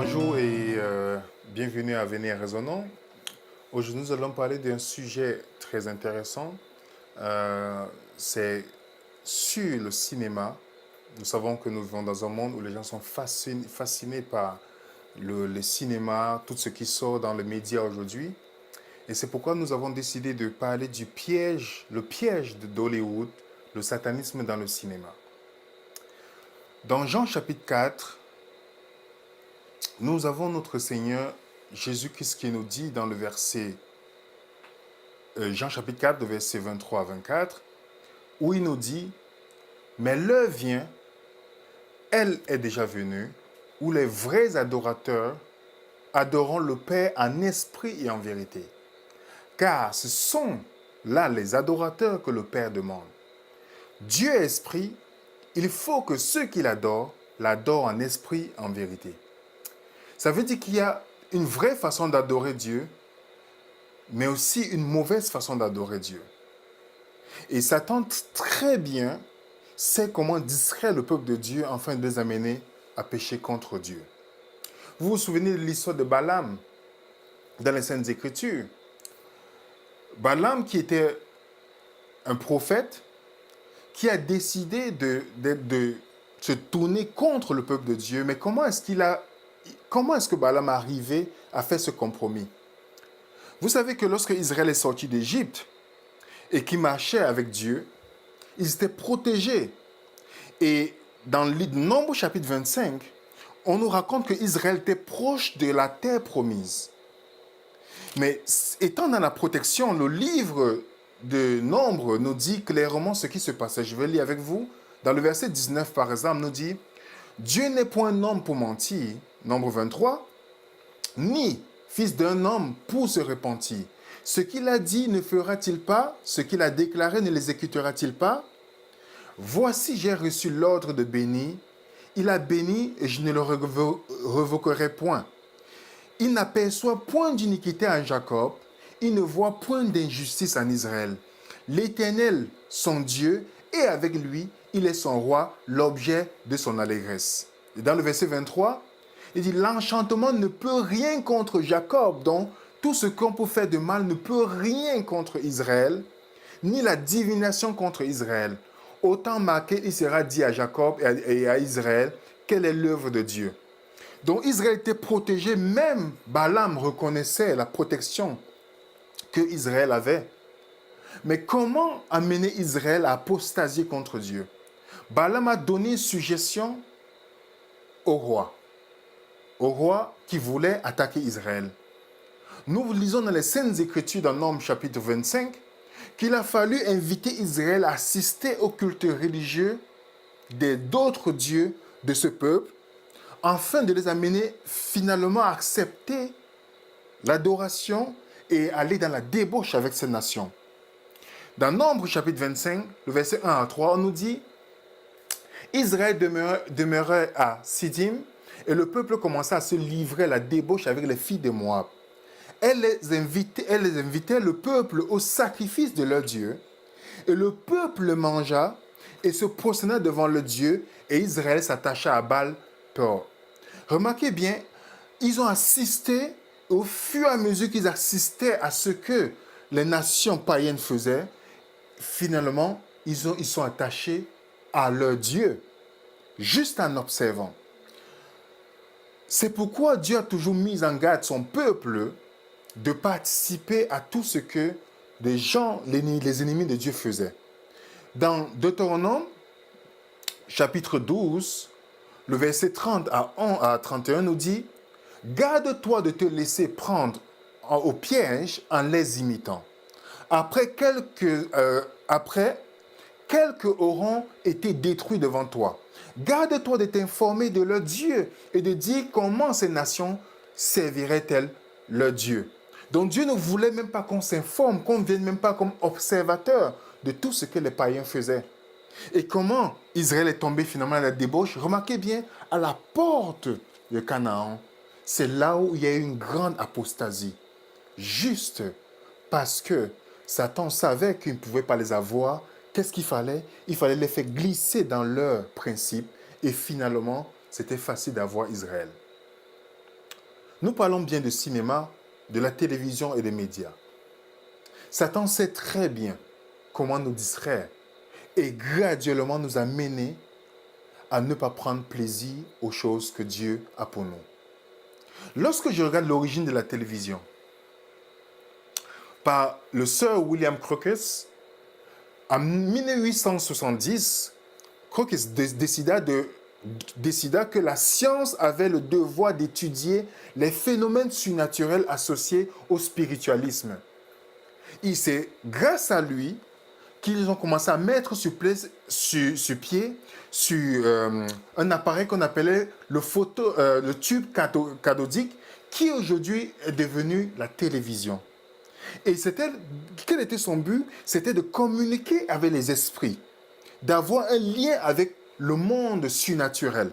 Bonjour et bienvenue à Venir Raisonnant. Aujourd'hui, nous allons parler d'un sujet très intéressant. C'est sur le cinéma. Nous savons que nous vivons dans un monde où les gens sont fascinés par le cinéma, tout ce qui sort dans les médias aujourd'hui. Et c'est pourquoi nous avons décidé de parler du piège, le piège d'Hollywood, le satanisme dans le cinéma. Dans Jean chapitre 4, nous avons notre Seigneur Jésus-Christ qui nous dit dans le verset, Jean chapitre 4, le verset 23 à 24, où il nous dit, « Mais l'heure vient, elle est déjà venue, où les vrais adorateurs adoreront le Père en esprit et en vérité. Car ce sont là les adorateurs que le Père demande. Dieu est esprit, il faut que ceux qui l'adorent en esprit et en vérité. » Ça veut dire qu'il y a une vraie façon d'adorer Dieu, mais aussi une mauvaise façon d'adorer Dieu. Et Satan très bien sait comment distraire le peuple de Dieu afin de les amener à pécher contre Dieu. Vous vous souvenez de l'histoire de Balaam dans les Saintes Écritures. Balaam qui était un prophète qui a décidé de se tourner contre le peuple de Dieu. Mais comment est-ce que Balaam est arrivé à faire ce compromis? Vous savez que lorsque Israël est sorti d'Égypte et qu'il marchait avec Dieu, ils étaient protégés. Et dans le Nombre chapitre 25, on nous raconte que Israël était proche de la terre promise. Mais étant dans la protection, le livre de Nombre nous dit clairement ce qui se passait. Je vais lire avec vous. Dans le verset 19, par exemple, nous dit « Dieu n'est point un homme pour mentir, Nombre 23, ni fils d'un homme pour se repentir. Ce qu'il a dit ne fera-t-il pas? Ce qu'il a déclaré ne l'exécutera-t-il pas? Voici, j'ai reçu l'ordre de bénir. Il a béni et je ne le revoquerai point. Il n'aperçoit point d'iniquité en Jacob. Il ne voit point d'injustice en Israël. L'Éternel, son Dieu, est avec lui. Il est son roi, l'objet de son allégresse. Et dans le verset 23, il dit, l'enchantement ne peut rien contre Jacob, donc tout ce qu'on peut faire de mal ne peut rien contre Israël, ni la divination contre Israël. Autant marqué, il sera dit à Jacob et à Israël, quelle est l'œuvre de Dieu. Donc Israël était protégé, même Balaam reconnaissait la protection que Israël avait. Mais comment amener Israël à apostasier contre Dieu? Balaam a donné une suggestion au roi qui voulait attaquer Israël. Nous lisons dans les Saintes Écritures dans Nombre chapitre 25 qu'il a fallu inviter Israël à assister au culte religieux d'autres dieux de ce peuple afin de les amener finalement à accepter l'adoration et aller dans la débauche avec ces nations. Dans Nombre chapitre 25, le verset 1 à 3, on nous dit « Israël demeurait à Sidim et le peuple commença à se livrer à la débauche avec les filles de Moab. Elle les invitait le peuple au sacrifice de leur Dieu. Et le peuple mangea et se prosterna devant le Dieu, et Israël s'attacha à Baal-Peor. » Remarquez bien, ils ont assisté, au fur et à mesure qu'ils assistaient à ce que les nations païennes faisaient, finalement, ils sont attachés à leur Dieu, juste en observant. C'est pourquoi Dieu a toujours mis en garde son peuple de participer à tout ce que les ennemis de Dieu faisaient. Dans Deutéronome, chapitre 12, le verset 30 à 31 nous dit « Garde-toi de te laisser prendre au piège en les imitant. Après, quelques auront été détruits devant toi. Garde-toi de t'informer de leur Dieu et de dire comment ces nations serviraient-elles leur Dieu. » Donc Dieu ne voulait même pas qu'on s'informe, qu'on ne vienne même pas comme observateur de tout ce que les païens faisaient. Et comment Israël est tombé finalement à la débauche? Remarquez bien, à la porte de Canaan, c'est là où il y a eu une grande apostasie. Juste parce que Satan savait qu'il ne pouvait pas les avoir. Qu'est-ce qu'il fallait? Il fallait les faire glisser dans leurs principes. Et finalement, c'était facile d'avoir Israël. Nous parlons bien de cinéma, de la télévision et des médias. Satan sait très bien comment nous distraire et graduellement nous amener à ne pas prendre plaisir aux choses que Dieu a pour nous. Lorsque je regarde l'origine de la télévision, par le Sir William Crookes, en 1870, Crookes décida que la science avait le devoir d'étudier les phénomènes surnaturels associés au spiritualisme. Et c'est grâce à lui qu'ils ont commencé à mettre sur pied un appareil qu'on appelait le tube cathodique, qui aujourd'hui est devenu la télévision. Et quel était son but? C'était de communiquer avec les esprits, d'avoir un lien avec le monde surnaturel.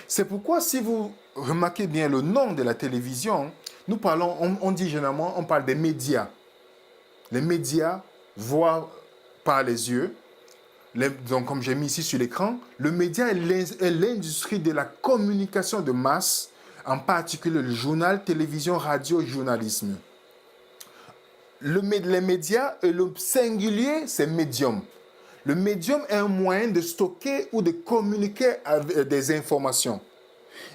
C'est pourquoi, si vous remarquez bien le nom de la télévision, nous parlons, on dit généralement, on parle des médias. Les médias voient par les yeux. Donc, comme j'ai mis ici sur l'écran, le média est l'industrie de la communication de masse, en particulier le journal, télévision, radio, journalisme. Les médias, et le singulier, c'est médium. Le médium est un moyen de stocker ou de communiquer avec des informations.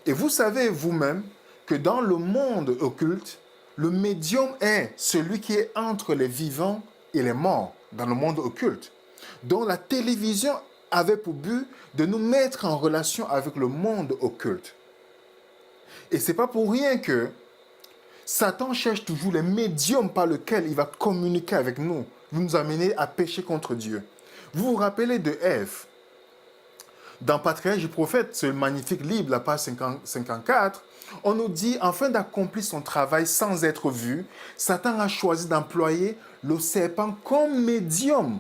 Et vous savez vous-même que dans le monde occulte, le médium est celui qui est entre les vivants et les morts dans le monde occulte. Donc la télévision avait pour but de nous mettre en relation avec le monde occulte. Et ce n'est pas pour rien que Satan cherche toujours les médiums par lesquels il va communiquer avec nous, nous amener à pécher contre Dieu. Vous vous rappelez de Ève. Dans Patriarche et Prophète, ce magnifique livre, la page 54, on nous dit, afin d'accomplir son travail sans être vu, Satan a choisi d'employer le serpent comme médium.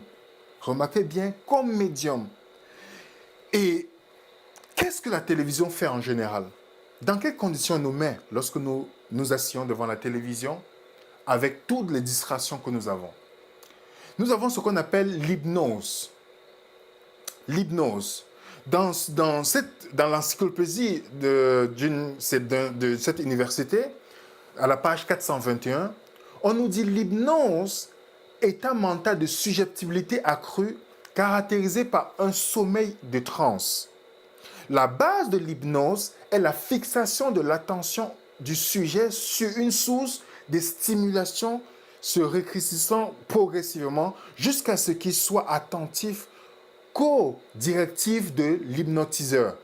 Remarquez bien, comme médium. Et qu'est-ce que la télévision fait en général? Dans quelles conditions elle nous met lorsque nous nous asseyons devant la télévision avec toutes les distractions que nous avons? Nous avons ce qu'on appelle l'hypnose. L'hypnose. Dans l'encyclopédie de cette université, à la page 421, on nous dit l'hypnose, état mental de susceptibilité accrue caractérisé par un sommeil de transe. La base de l'hypnose est la fixation de l'attention du sujet sur une source de stimulation se rétrécissant progressivement jusqu'à ce qu'il soit attentif qu'aux directives de l'hypnotiseur,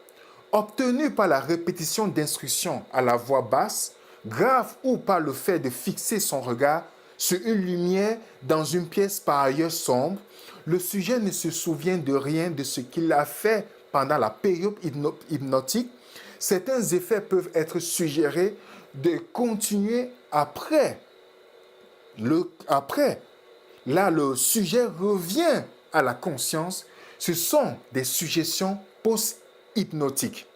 obtenues par la répétition d'instructions à la voix basse, grave ou par le fait de fixer son regard sur une lumière dans une pièce par ailleurs sombre. Le sujet ne se souvient de rien de ce qu'il a fait pendant la période hypnotique. Certains effets peuvent être suggérés de continuer après. Là, le sujet revient à la conscience. Ce sont des suggestions post-hypnotiques.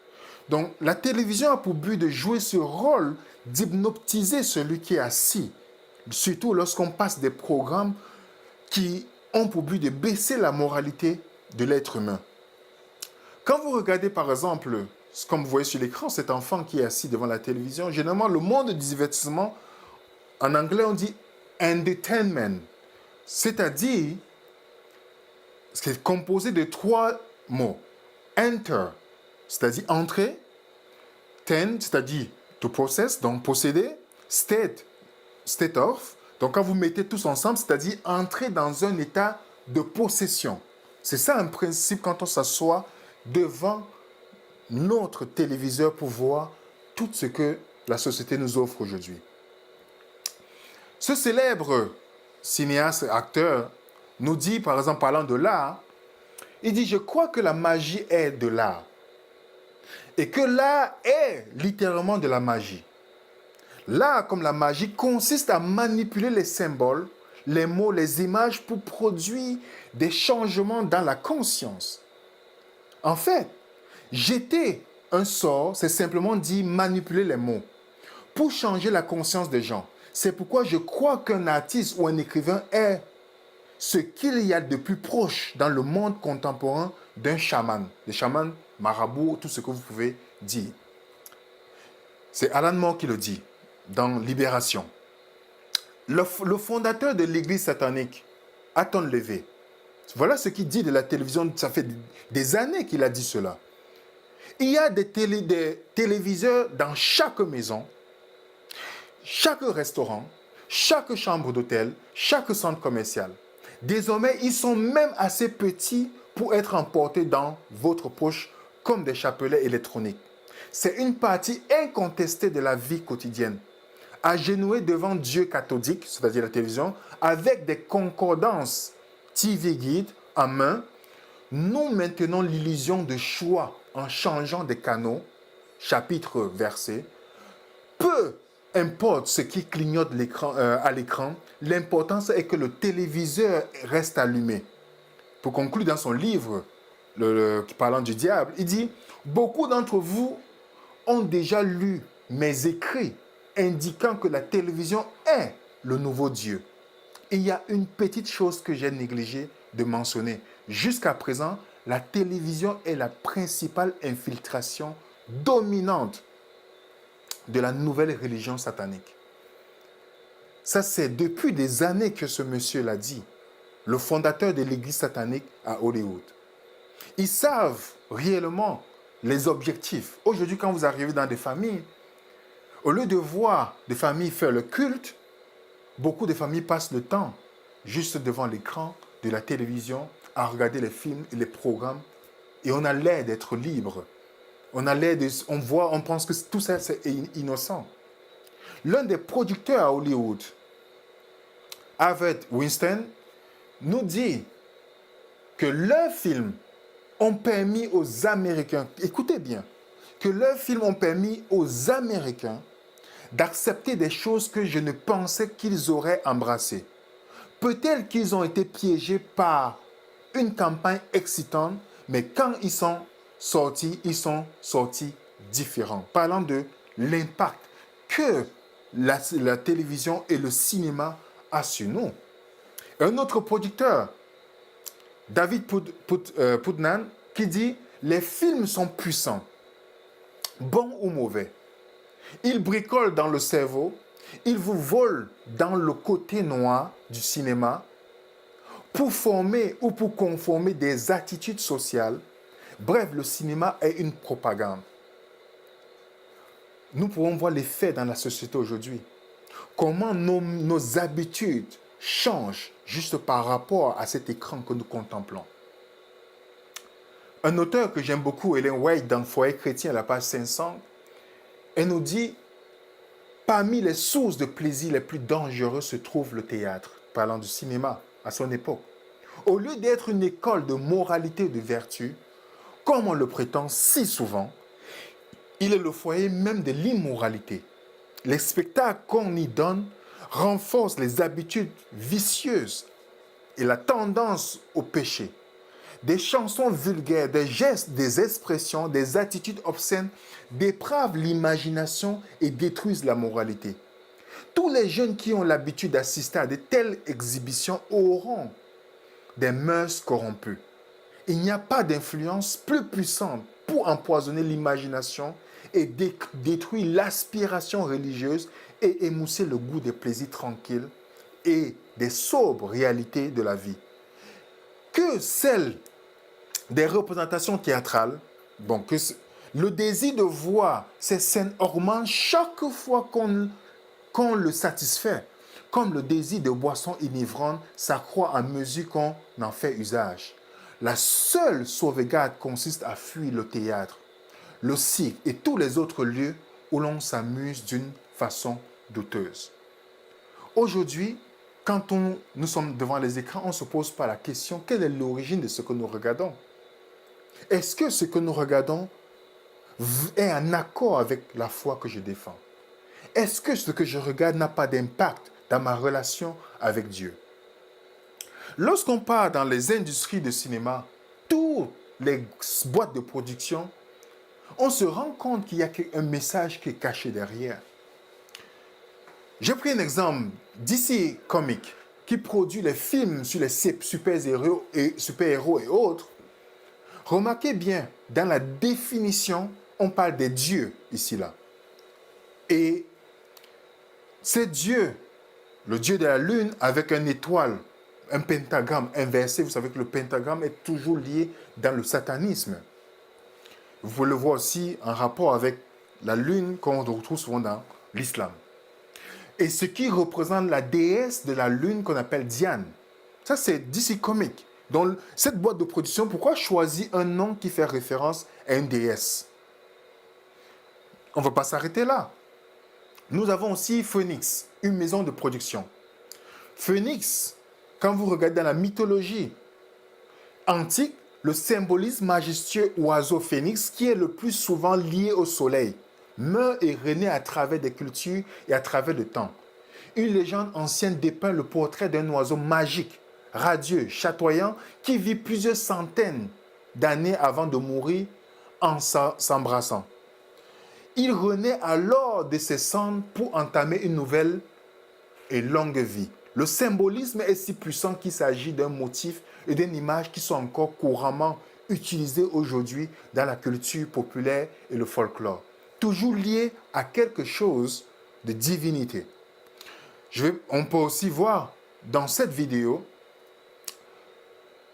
Donc, la télévision a pour but de jouer ce rôle d'hypnotiser celui qui est assis, surtout lorsqu'on passe des programmes qui ont pour but de baisser la moralité de l'être humain. Quand vous regardez, par exemple, comme vous voyez sur l'écran, cet enfant qui est assis devant la télévision, généralement, le monde du divertissement, en anglais, on dit entertainment, c'est-à-dire, c'est composé de 3 mots. Enter, c'est-à-dire entrer. Ten, c'est-à-dire to possess, donc posséder. State of. Donc quand vous mettez tous ensemble, c'est-à-dire entrer dans un état de possession. C'est ça un principe quand on s'assoit devant notre téléviseur pour voir tout ce que la société nous offre aujourd'hui. Ce célèbre cinéaste, acteur, nous dit, par exemple, parlant de l'art, il dit, je crois que la magie est de l'art. Et que l'art est littéralement de la magie. L'art, comme la magie, consiste à manipuler les symboles, les mots, les images pour produire des changements dans la conscience. En fait, jeter un sort, c'est simplement dire manipuler les mots pour changer la conscience des gens. C'est pourquoi je crois qu'un artiste ou un écrivain est ce qu'il y a de plus proche dans le monde contemporain d'un chaman. Le chaman, marabout, tout ce que vous pouvez dire. C'est Alan Moore qui le dit dans Libération. Le fondateur de l'église satanique, Anton Levé, voilà ce qu'il dit de la télévision. Ça fait des années qu'il a dit cela. Il y a des téléviseurs dans chaque maison, chaque restaurant, chaque chambre d'hôtel, chaque centre commercial. Désormais, ils sont même assez petits pour être emportés dans votre poche comme des chapelets électroniques. C'est une partie incontestée de la vie quotidienne. Agenouillés devant Dieu cathodique, c'est-à-dire la télévision, avec des concordances TV Guide en main, nous maintenons l'illusion de choix en changeant des canaux, chapitre, verset. Peu importe ce qui clignote à l'écran, l'important est que le téléviseur reste allumé. Pour conclure dans son livre, parlant du diable, il dit « Beaucoup d'entre vous ont déjà lu mes écrits indiquant que la télévision est le nouveau Dieu. Il y a une petite chose que j'ai négligé de mentionner. Jusqu'à présent, la télévision est la principale infiltration dominante de la nouvelle religion satanique. » Ça, c'est depuis des années que ce monsieur l'a dit, le fondateur de l'église satanique à Hollywood. Ils savent réellement les objectifs. Aujourd'hui, quand vous arrivez dans des familles, au lieu de voir des familles faire le culte, beaucoup de familles passent le temps juste devant l'écran de la télévision à regarder les films et les programmes et on a l'air d'être libre. On pense que tout ça c'est innocent. L'un des producteurs à Hollywood, Harvey Weinstein, nous dit que leurs films ont permis aux Américains, écoutez bien, que leurs films ont permis aux Américains d'accepter des choses que je ne pensais qu'ils auraient embrassées. Peut-être qu'ils ont été piégés par une campagne excitante, mais quand ils sont sortis différents. Parlant de l'impact que la télévision et le cinéma a sur nous. Un autre producteur, David Putnam, qui dit « Les films sont puissants, bons ou mauvais. Ils bricolent dans le cerveau, ils vous volent dans le côté noir du cinéma pour former ou pour conformer des attitudes sociales. Bref, le cinéma est une propagande. » Nous pouvons voir l'effet dans la société aujourd'hui. Comment nos habitudes changent juste par rapport à cet écran que nous contemplons. Un auteur que j'aime beaucoup, Ellen White, dans Foyer chrétien, à la page 500, elle nous dit « Parmi les sources de plaisir les plus dangereuses se trouve le théâtre », parlant du cinéma à son époque. Au lieu d'être une école de moralité et de vertu, comme on le prétend si souvent, il est le foyer même de l'immoralité. Les spectacles qu'on y donne renforcent les habitudes vicieuses et la tendance au péché. Des chansons vulgaires, des gestes, des expressions, des attitudes obscènes dépravent l'imagination et détruisent la moralité. Tous les jeunes qui ont l'habitude d'assister à de telles exhibitions auront des mœurs corrompues. Il n'y a pas d'influence plus puissante pour empoisonner l'imagination et détruire l'aspiration religieuse et émousser le goût des plaisirs tranquilles et des sobres réalités de la vie que celle des représentations théâtrales. Le désir de voir ces scènes augmente chaque fois qu'on le satisfait, comme le désir de boissons inivrantes s'accroît à mesure qu'on en fait usage. La seule sauvegarde consiste à fuir le théâtre, le cirque et tous les autres lieux où l'on s'amuse d'une façon douteuse. Aujourd'hui, quand nous sommes devant les écrans, on ne se pose pas la question, quelle est l'origine de ce que nous regardons? Est-ce que ce que nous regardons est en accord avec la foi que je défends? Est-ce que ce que je regarde n'a pas d'impact dans ma relation avec Dieu? Lorsqu'on part dans les industries de cinéma, toutes les boîtes de production, on se rend compte qu'il y a un message qui est caché derrière. J'ai pris un exemple DC Comics qui produit les films sur les super-héros et autres. Remarquez bien, dans la définition, on parle des dieux ici-là. Et c'est Dieu, le Dieu de la lune, avec une étoile, un pentagramme inversé. Vous savez que le pentagramme est toujours lié dans le satanisme. Vous pouvez le voir aussi en rapport avec la lune qu'on retrouve souvent dans l'islam. Et ce qui représente la déesse de la lune qu'on appelle Diane. Ça, c'est DC Comics. Donc, cette boîte de production, pourquoi choisir un nom qui fait référence à une déesse? On ne va pas s'arrêter là. Nous avons aussi Phoenix, une maison de production. Phoenix, quand vous regardez dans la mythologie antique, le symbolisme majestueux oiseau phénix, qui est le plus souvent lié au soleil, meurt et renaît à travers des cultures et à travers le temps. Une légende ancienne dépeint le portrait d'un oiseau magique, radieux, chatoyant, qui vit plusieurs centaines d'années avant de mourir en s'embrassant. Il renaît alors de ses cendres pour entamer une nouvelle et longue vie. Le symbolisme est si puissant qu'il s'agit d'un motif et d'une image qui sont encore couramment utilisés aujourd'hui dans la culture populaire et le folklore, toujours liés à quelque chose de divinité. On peut aussi voir dans cette vidéo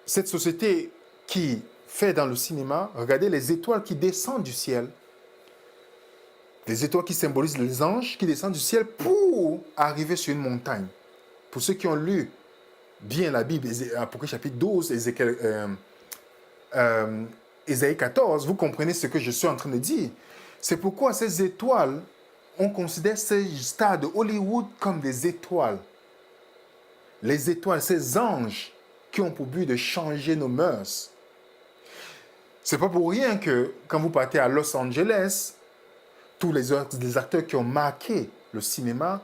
cette société qui fait dans le cinéma, regardez les étoiles qui descendent du ciel. Les étoiles qui symbolisent les anges qui descendent du ciel pour arriver sur une montagne. Pour ceux qui ont lu bien la Bible, Apocalypse chapitre 12, Ésaïe 14, vous comprenez ce que je suis en train de dire. C'est pourquoi ces étoiles, on considère ces stars de Hollywood comme des étoiles. Les étoiles, ces anges qui ont pour but de changer nos mœurs. C'est pas pour rien que quand vous partez à Los Angeles, tous les acteurs qui ont marqué le cinéma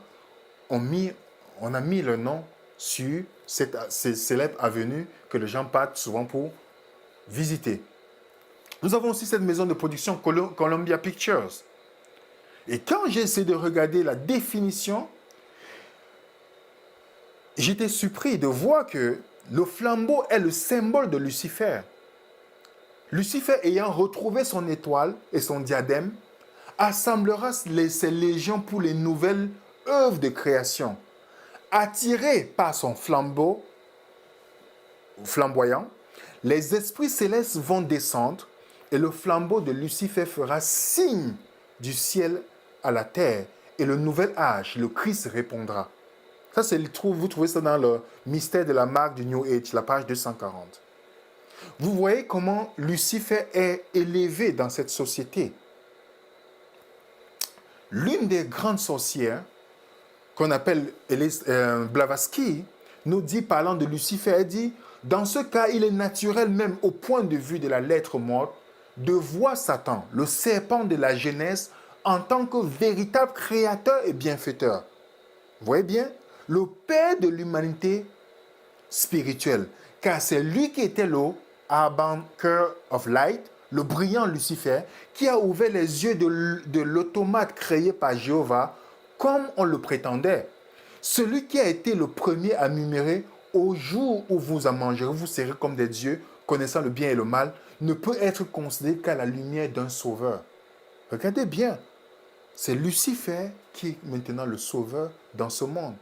on a mis le nom sur cette célèbre avenue que les gens partent souvent pour visiter. Nous avons aussi cette maison de production Columbia Pictures. Et quand j'ai essayé de regarder la définition, j'étais surpris de voir que le flambeau est le symbole de Lucifer. Lucifer ayant retrouvé son étoile et son diadème, assemblera ses légions pour les nouvelles œuvres de création. Attiré par son flambeau flamboyant, les esprits célestes vont descendre et le flambeau de Lucifer fera signe du ciel à la terre et le nouvel âge, le Christ répondra. Ça, vous trouvez ça dans le mystère de la marque du New Age, la page 240. Vous voyez comment Lucifer est élevé dans cette société. L'une des grandes sorcières, qu'on appelle Blavatsky, nous dit, parlant de Lucifer, elle dit, dans ce cas, il est naturel même au point de vue de la lettre morte, de voir Satan, le serpent de la Genèse, en tant que véritable créateur et bienfaiteur. Vous voyez bien, le père de l'humanité spirituelle, car c'est lui qui était le Harbinger of Light, le brillant Lucifer, qui a ouvert les yeux de l'automate créé par Jéhovah, comme on le prétendait. Celui qui a été le premier à murmurer « Au jour où vous en mangerez, vous serez comme des dieux, connaissant le bien et le mal », ne peut être considéré qu'à la lumière d'un sauveur. Regardez bien, c'est Lucifer qui est maintenant le sauveur dans ce monde.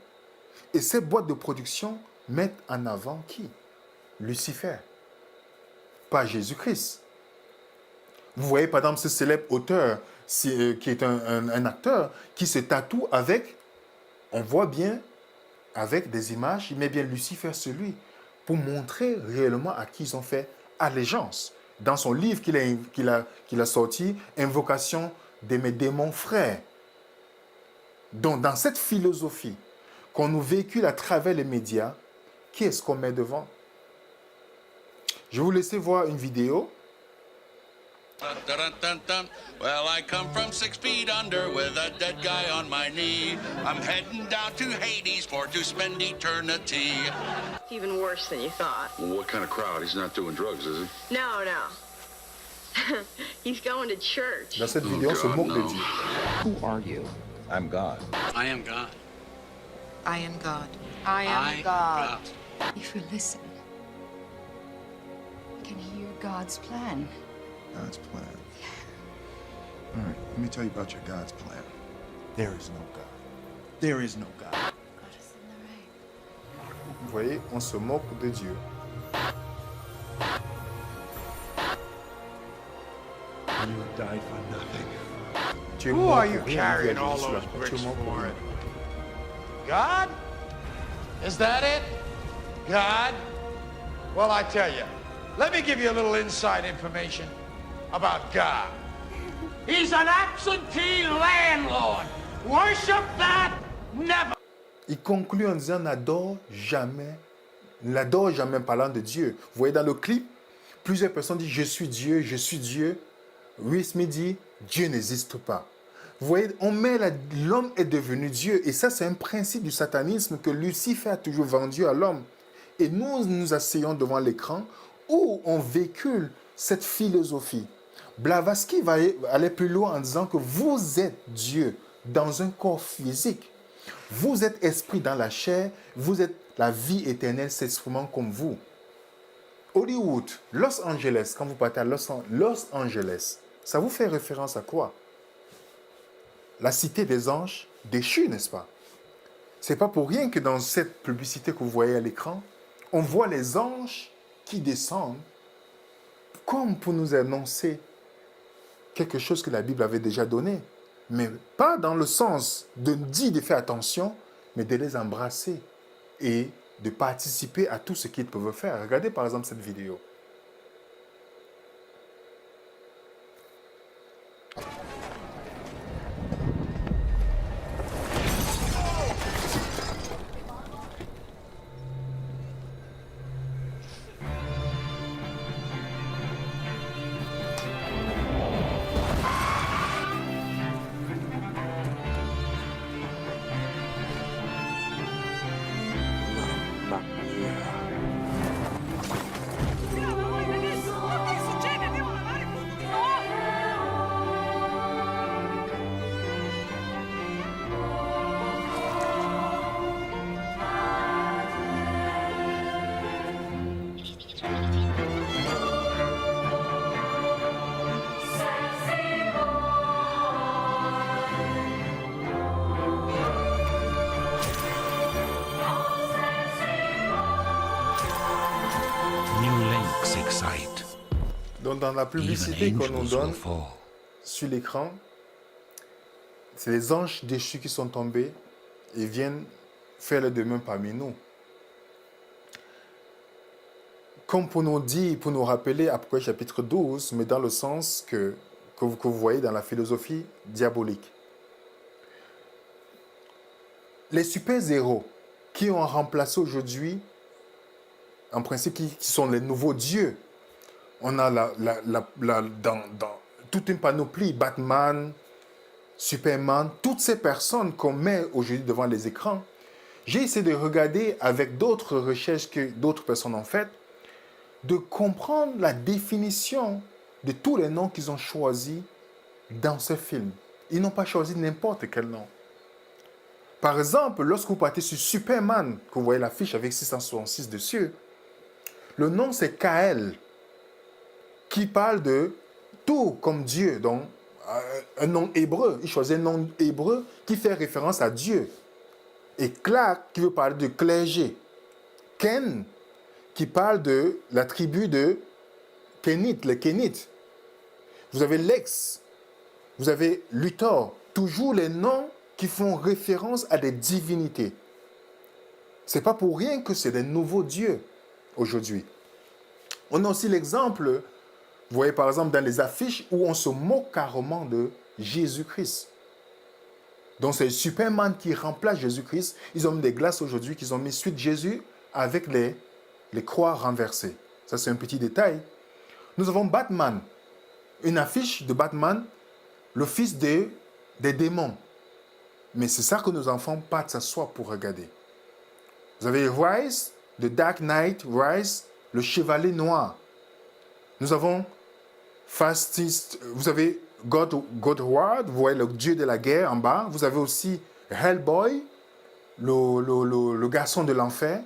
Et ces boîtes de production mettent en avant qui? Lucifer, pas Jésus-Christ. Vous voyez par exemple ce célèbre auteur qui est un acteur qui se tatoue avec, on voit bien, avec des images, il met bien Lucifer sur lui pour montrer réellement à qui ils ont fait allégeance. Dans son livre qu'il a sorti, Invocation de mes démons frères. Donc dans cette philosophie qu'on nous véhicule à travers les médias, qui est-ce qu'on met devant? Je vais vous laisser voir une vidéo. Well, I come from 6 feet under with a dead guy on my knee. I'm heading down to Hades for to spend eternity. Even worse than you thought. Well, what kind of crowd? He's not doing drugs, is he? No. He's going to church. Dans cette vidéo, on se moque de Dieu. Who are you? I'm God. I am God. I am God. I am God. If you listen, you can hear God's plan. God's plan. All right, let me tell you about your God's plan. There is no God. There is no God. Vous voyez, on se moque de Dieu. You died for nothing. Tu es Who mort are pour you rien, carrying Dieu a all dit cela. those Tu es bricks mort pour for? rien. God? Is that it? God? Well, I tell you, let me give you a little inside information about God. He's an absentee landlord. Worship that? Never. Il conclut en disant n'adore jamais parlant de Dieu. Vous voyez dans le clip, plusieurs personnes disent je suis Dieu, je suis Dieu. Will Smith dit Dieu n'existe pas. Vous voyez, on met l'homme est devenu Dieu et ça c'est un principe du satanisme que Lucifer a toujours vendu à l'homme. Et nous nous asseyons devant l'écran où on véhicule cette philosophie. Blavatsky va aller plus loin en disant que vous êtes Dieu dans un corps physique. Vous êtes esprit dans la chair, vous êtes la vie éternelle s'exprimant comme vous. Hollywood, Los Angeles, quand vous partez à Los Angeles, ça vous fait référence à quoi? La cité des anges déchus, n'est-ce pas? C'est pas pour rien que dans cette publicité que vous voyez à l'écran, on voit les anges qui descendent comme pour nous annoncer quelque chose que la Bible avait déjà donné. Mais pas dans le sens de dire de faire attention, mais de les embrasser et de participer à tout ce qu'ils peuvent faire. Regardez par exemple cette vidéo. Donc dans la publicité qu'on nous donne sur l'écran, c'est les anges déchus qui sont tombés et viennent faire le demain parmi nous. Comme pour nous dire, pour nous rappeler Apocalypse chapitre 12, mais dans le sens que vous voyez dans la philosophie diabolique. Les super-héros qui ont remplacé aujourd'hui, en principe, qui sont les nouveaux dieux. On a dans toute une panoplie, Batman, Superman, toutes ces personnes qu'on met aujourd'hui devant les écrans. J'ai essayé de regarder avec d'autres recherches que d'autres personnes ont faites, de comprendre la définition de tous les noms qu'ils ont choisis dans ce film. Ils n'ont pas choisi n'importe quel nom. Par exemple, lorsque vous partez sur Superman, que vous voyez l'affiche avec 666 dessus, le nom c'est Kael, qui parle de tout comme Dieu, donc un nom hébreu. Il choisit un nom hébreu qui fait référence à Dieu. Et Clark qui veut parler de clergé. Ken qui parle de la tribu de Kénite, les Kénites. Vous avez Lex, vous avez Luthor, toujours les noms qui font référence à des divinités. C'est pas pour rien que c'est des nouveaux dieux aujourd'hui. On a aussi l'exemple, vous voyez par exemple dans les affiches où on se moque carrément de Jésus-Christ. Donc c'est Superman qui remplace Jésus-Christ. Ils ont mis des glaces aujourd'hui qu'ils ont mis suite Jésus avec les croix renversées. Ça c'est un petit détail. Nous avons Batman, une affiche de Batman, le fils des démons. Mais c'est ça que nos enfants partent s'asseoir pour regarder. Vous avez Rise, The Dark Knight Rise, le chevalier noir. Nous avons Fastest, vous avez Godward, vous voyez le dieu de la guerre en bas. Vous avez aussi Hellboy, le garçon de l'enfer.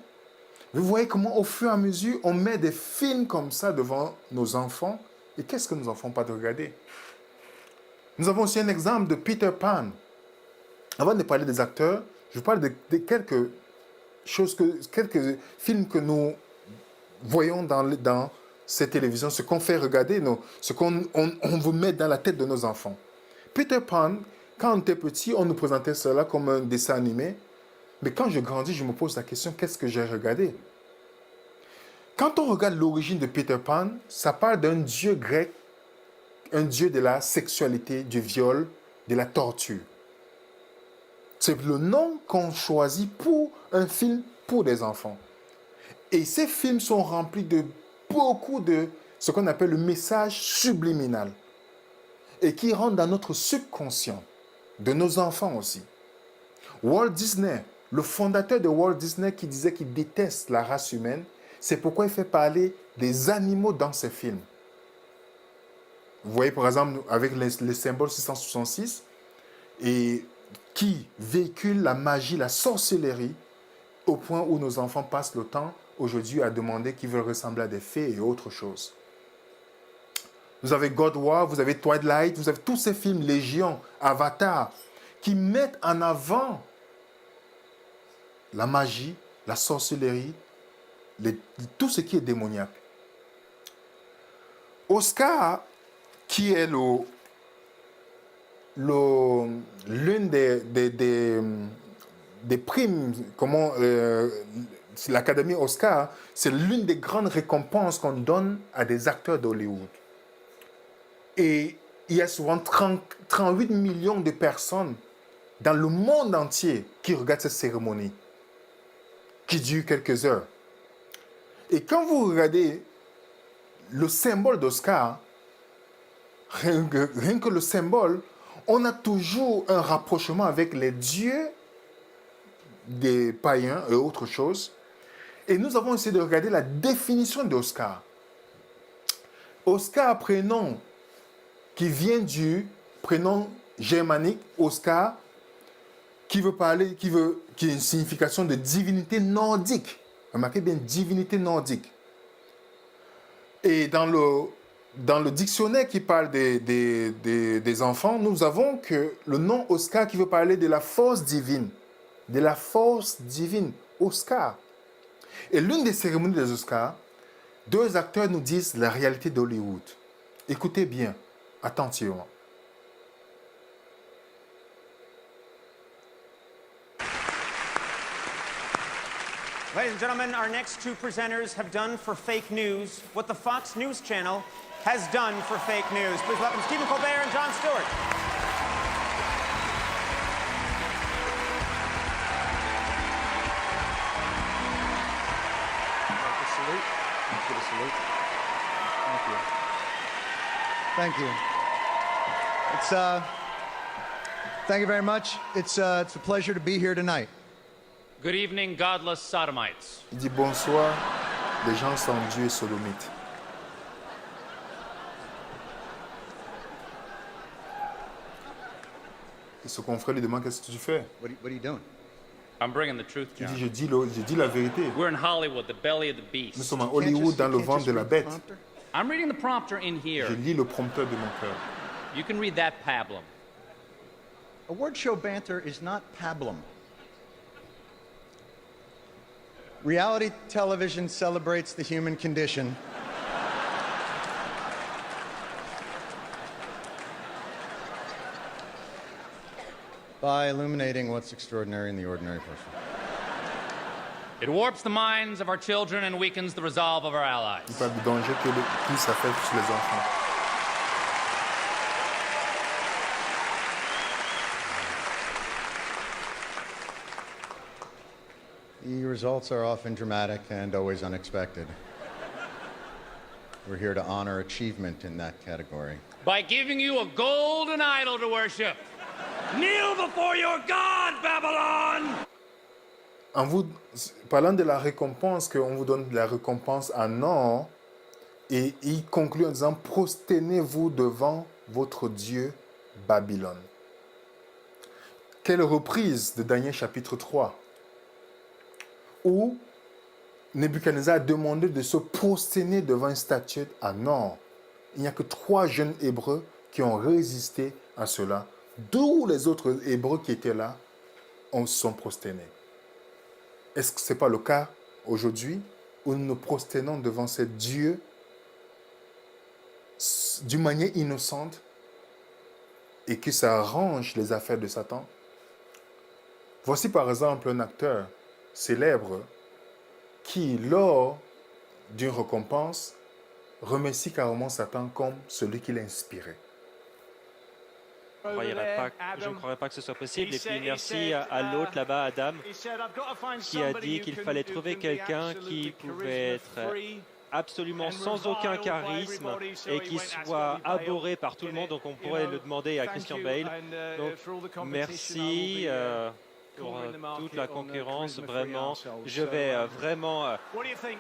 Vous voyez comment au fur et à mesure, on met des films comme ça devant nos enfants. Et qu'est-ce que nos enfants pas de regarder? Nous avons aussi un exemple de Peter Pan. avant de parler des acteurs, je parle de quelques choses, quelques films que nous voyons dans cette télévision, ce qu'on fait regarder, ce qu'on on veut mettre dans la tête de nos enfants. Peter Pan, quand on était petit, on nous présentait cela comme un dessin animé. Mais quand je grandis, je me pose la question, qu'est-ce que j'ai regardé? Quand on regarde l'origine de Peter Pan, ça parle d'un dieu grec, un dieu de la sexualité, du viol, de la torture. C'est le nom qu'on choisit pour un film pour des enfants. Et ces films sont remplis de beaucoup de ce qu'on appelle le message subliminal et qui rentre dans notre subconscient, de nos enfants aussi. Walt Disney, le fondateur de Walt Disney qui disait qu'il déteste la race humaine, c'est pourquoi il fait parler des animaux dans ses films. Vous voyez par exemple avec les symboles 666 et qui véhicule la magie, la sorcellerie au point où nos enfants passent le temps aujourd'hui à demander qu'ils veulent ressembler à des fées et autre chose. Vous avez God War, vous avez Twilight, vous avez tous ces films, Légion, Avatar, qui mettent en avant la magie, la sorcellerie, tout ce qui est démoniaque. Oscar, qui est l'une des primes, l'Académie Oscar, c'est l'une des grandes récompenses qu'on donne à des acteurs d'Hollywood. Et il y a souvent 38 millions de personnes dans le monde entier qui regardent cette cérémonie, qui dure quelques heures. Et quand vous regardez le symbole d'Oscar, rien que le symbole, on a toujours un rapprochement avec les dieux des païens et autre chose. Et nous avons essayé de regarder la définition d'Oscar. Oscar, prénom qui vient du prénom germanique Oscar, qui a une signification de divinité nordique. Remarquez bien, divinité nordique. Et dans le dictionnaire qui parle des enfants, nous avons que le nom Oscar qui veut parler de la force divine. De la force divine, Oscar. Et l'une des cérémonies des Oscars, deux acteurs nous disent la réalité d'Hollywood. Écoutez bien, attentivement. Ladies and gentlemen, our next two presenters have done for fake news what the Fox News Channel has done for fake news. Please welcome Stephen Colbert and Jon Stewart. Thank you. Thank you very much. It's a pleasure to be here tonight. Good evening, godless sodomites. Il dit bonsoir, les gens sans Dieu et sodomites. Et ce confrère lui demande qu'est-ce que tu fais. What are you doing? I'm bringing the truth, Il John. dit je dis la vérité. We're in Hollywood, the belly of the Nous beast. sommes à Hollywood, dans le ventre de la bête. I'm reading the prompter in Je here. lis le prompteur de mon cœur. You can read that pablum. Award show banter is not pablum. Reality television celebrates the human condition. By illuminating what's extraordinary in the ordinary person. It warps the minds of our children and weakens the resolve of our Il allies. parle du danger que tout ça fait sur les enfants. The results are often dramatic and always unexpected. We're here to honor achievement in that category. By giving you a golden idol to worship. Kneel before your God, Babylon! En vous parlant de la récompense, qu'on vous donne la récompense en or, et il conclut en disant prosternez-vous devant votre Dieu Babylone. Quelle reprise de Daniel chapitre 3, où Nebuchadnezzar a demandé de se prosterner devant une statue en or. Il n'y a que 3 jeunes Hébreux qui ont résisté à cela. D'où les autres Hébreux qui étaient là sont prosternés. Est-ce que ce n'est pas le cas aujourd'hui où nous nous prosternons devant ce Dieu d'une manière innocente et que ça arrange les affaires de Satan? Voici par exemple un acteur célèbre qui, lors d'une récompense, remercie carrément Satan comme celui qui l'a inspiré. Je ne croirais pas que ce soit possible. Et puis merci à l'autre là-bas, Adam, qui a dit qu'il fallait trouver quelqu'un qui pouvait être absolument sans aucun charisme et qui soit abhorré par tout le monde. Donc on pourrait le demander à Christian Bale. Donc merci pour toute la concurrence. Vraiment, je vais vraiment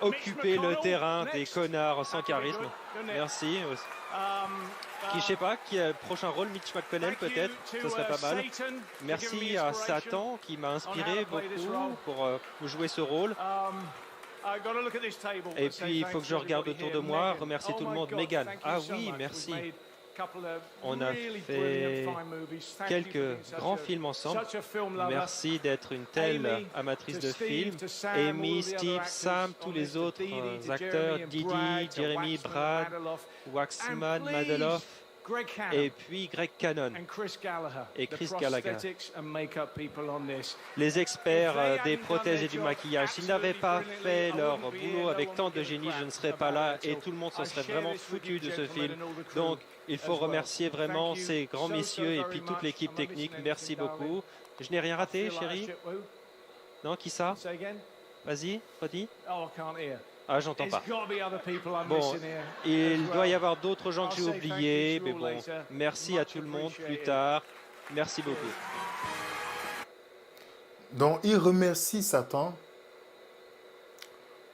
occuper le terrain des connards sans charisme. Merci. Qui, je sais pas, qui a le prochain rôle, Mitch McConnell peut-être, ce serait pas mal. Merci à Satan qui m'a inspiré beaucoup pour jouer ce rôle. Et puis il faut que je regarde autour de moi, remercier tout le monde. Megan, ah oui, merci. On a fait quelques grands films ensemble. Merci d'être une telle amatrice de films. Amy, Steve, Sam, tous les autres acteurs, Didi, Jeremy, Brad, Waxman, Madeloff, et puis Greg Cannon et Chris Gallagher. Les experts des prothèses et du maquillage. S'ils n'avaient pas fait leur boulot avec tant de génie, je ne serais pas là et tout le monde se serait vraiment foutu de ce film. Donc, il faut remercier vraiment ces grands messieurs et puis toute l'équipe technique. Merci beaucoup. Je n'ai rien raté, chérie? Non, qui ça? Vas-y, redis. Ah, j'entends pas. Bon, il doit y avoir d'autres gens que j'ai oubliés, mais bon, merci à tout le monde plus tard. Merci beaucoup. Donc, il remercie Satan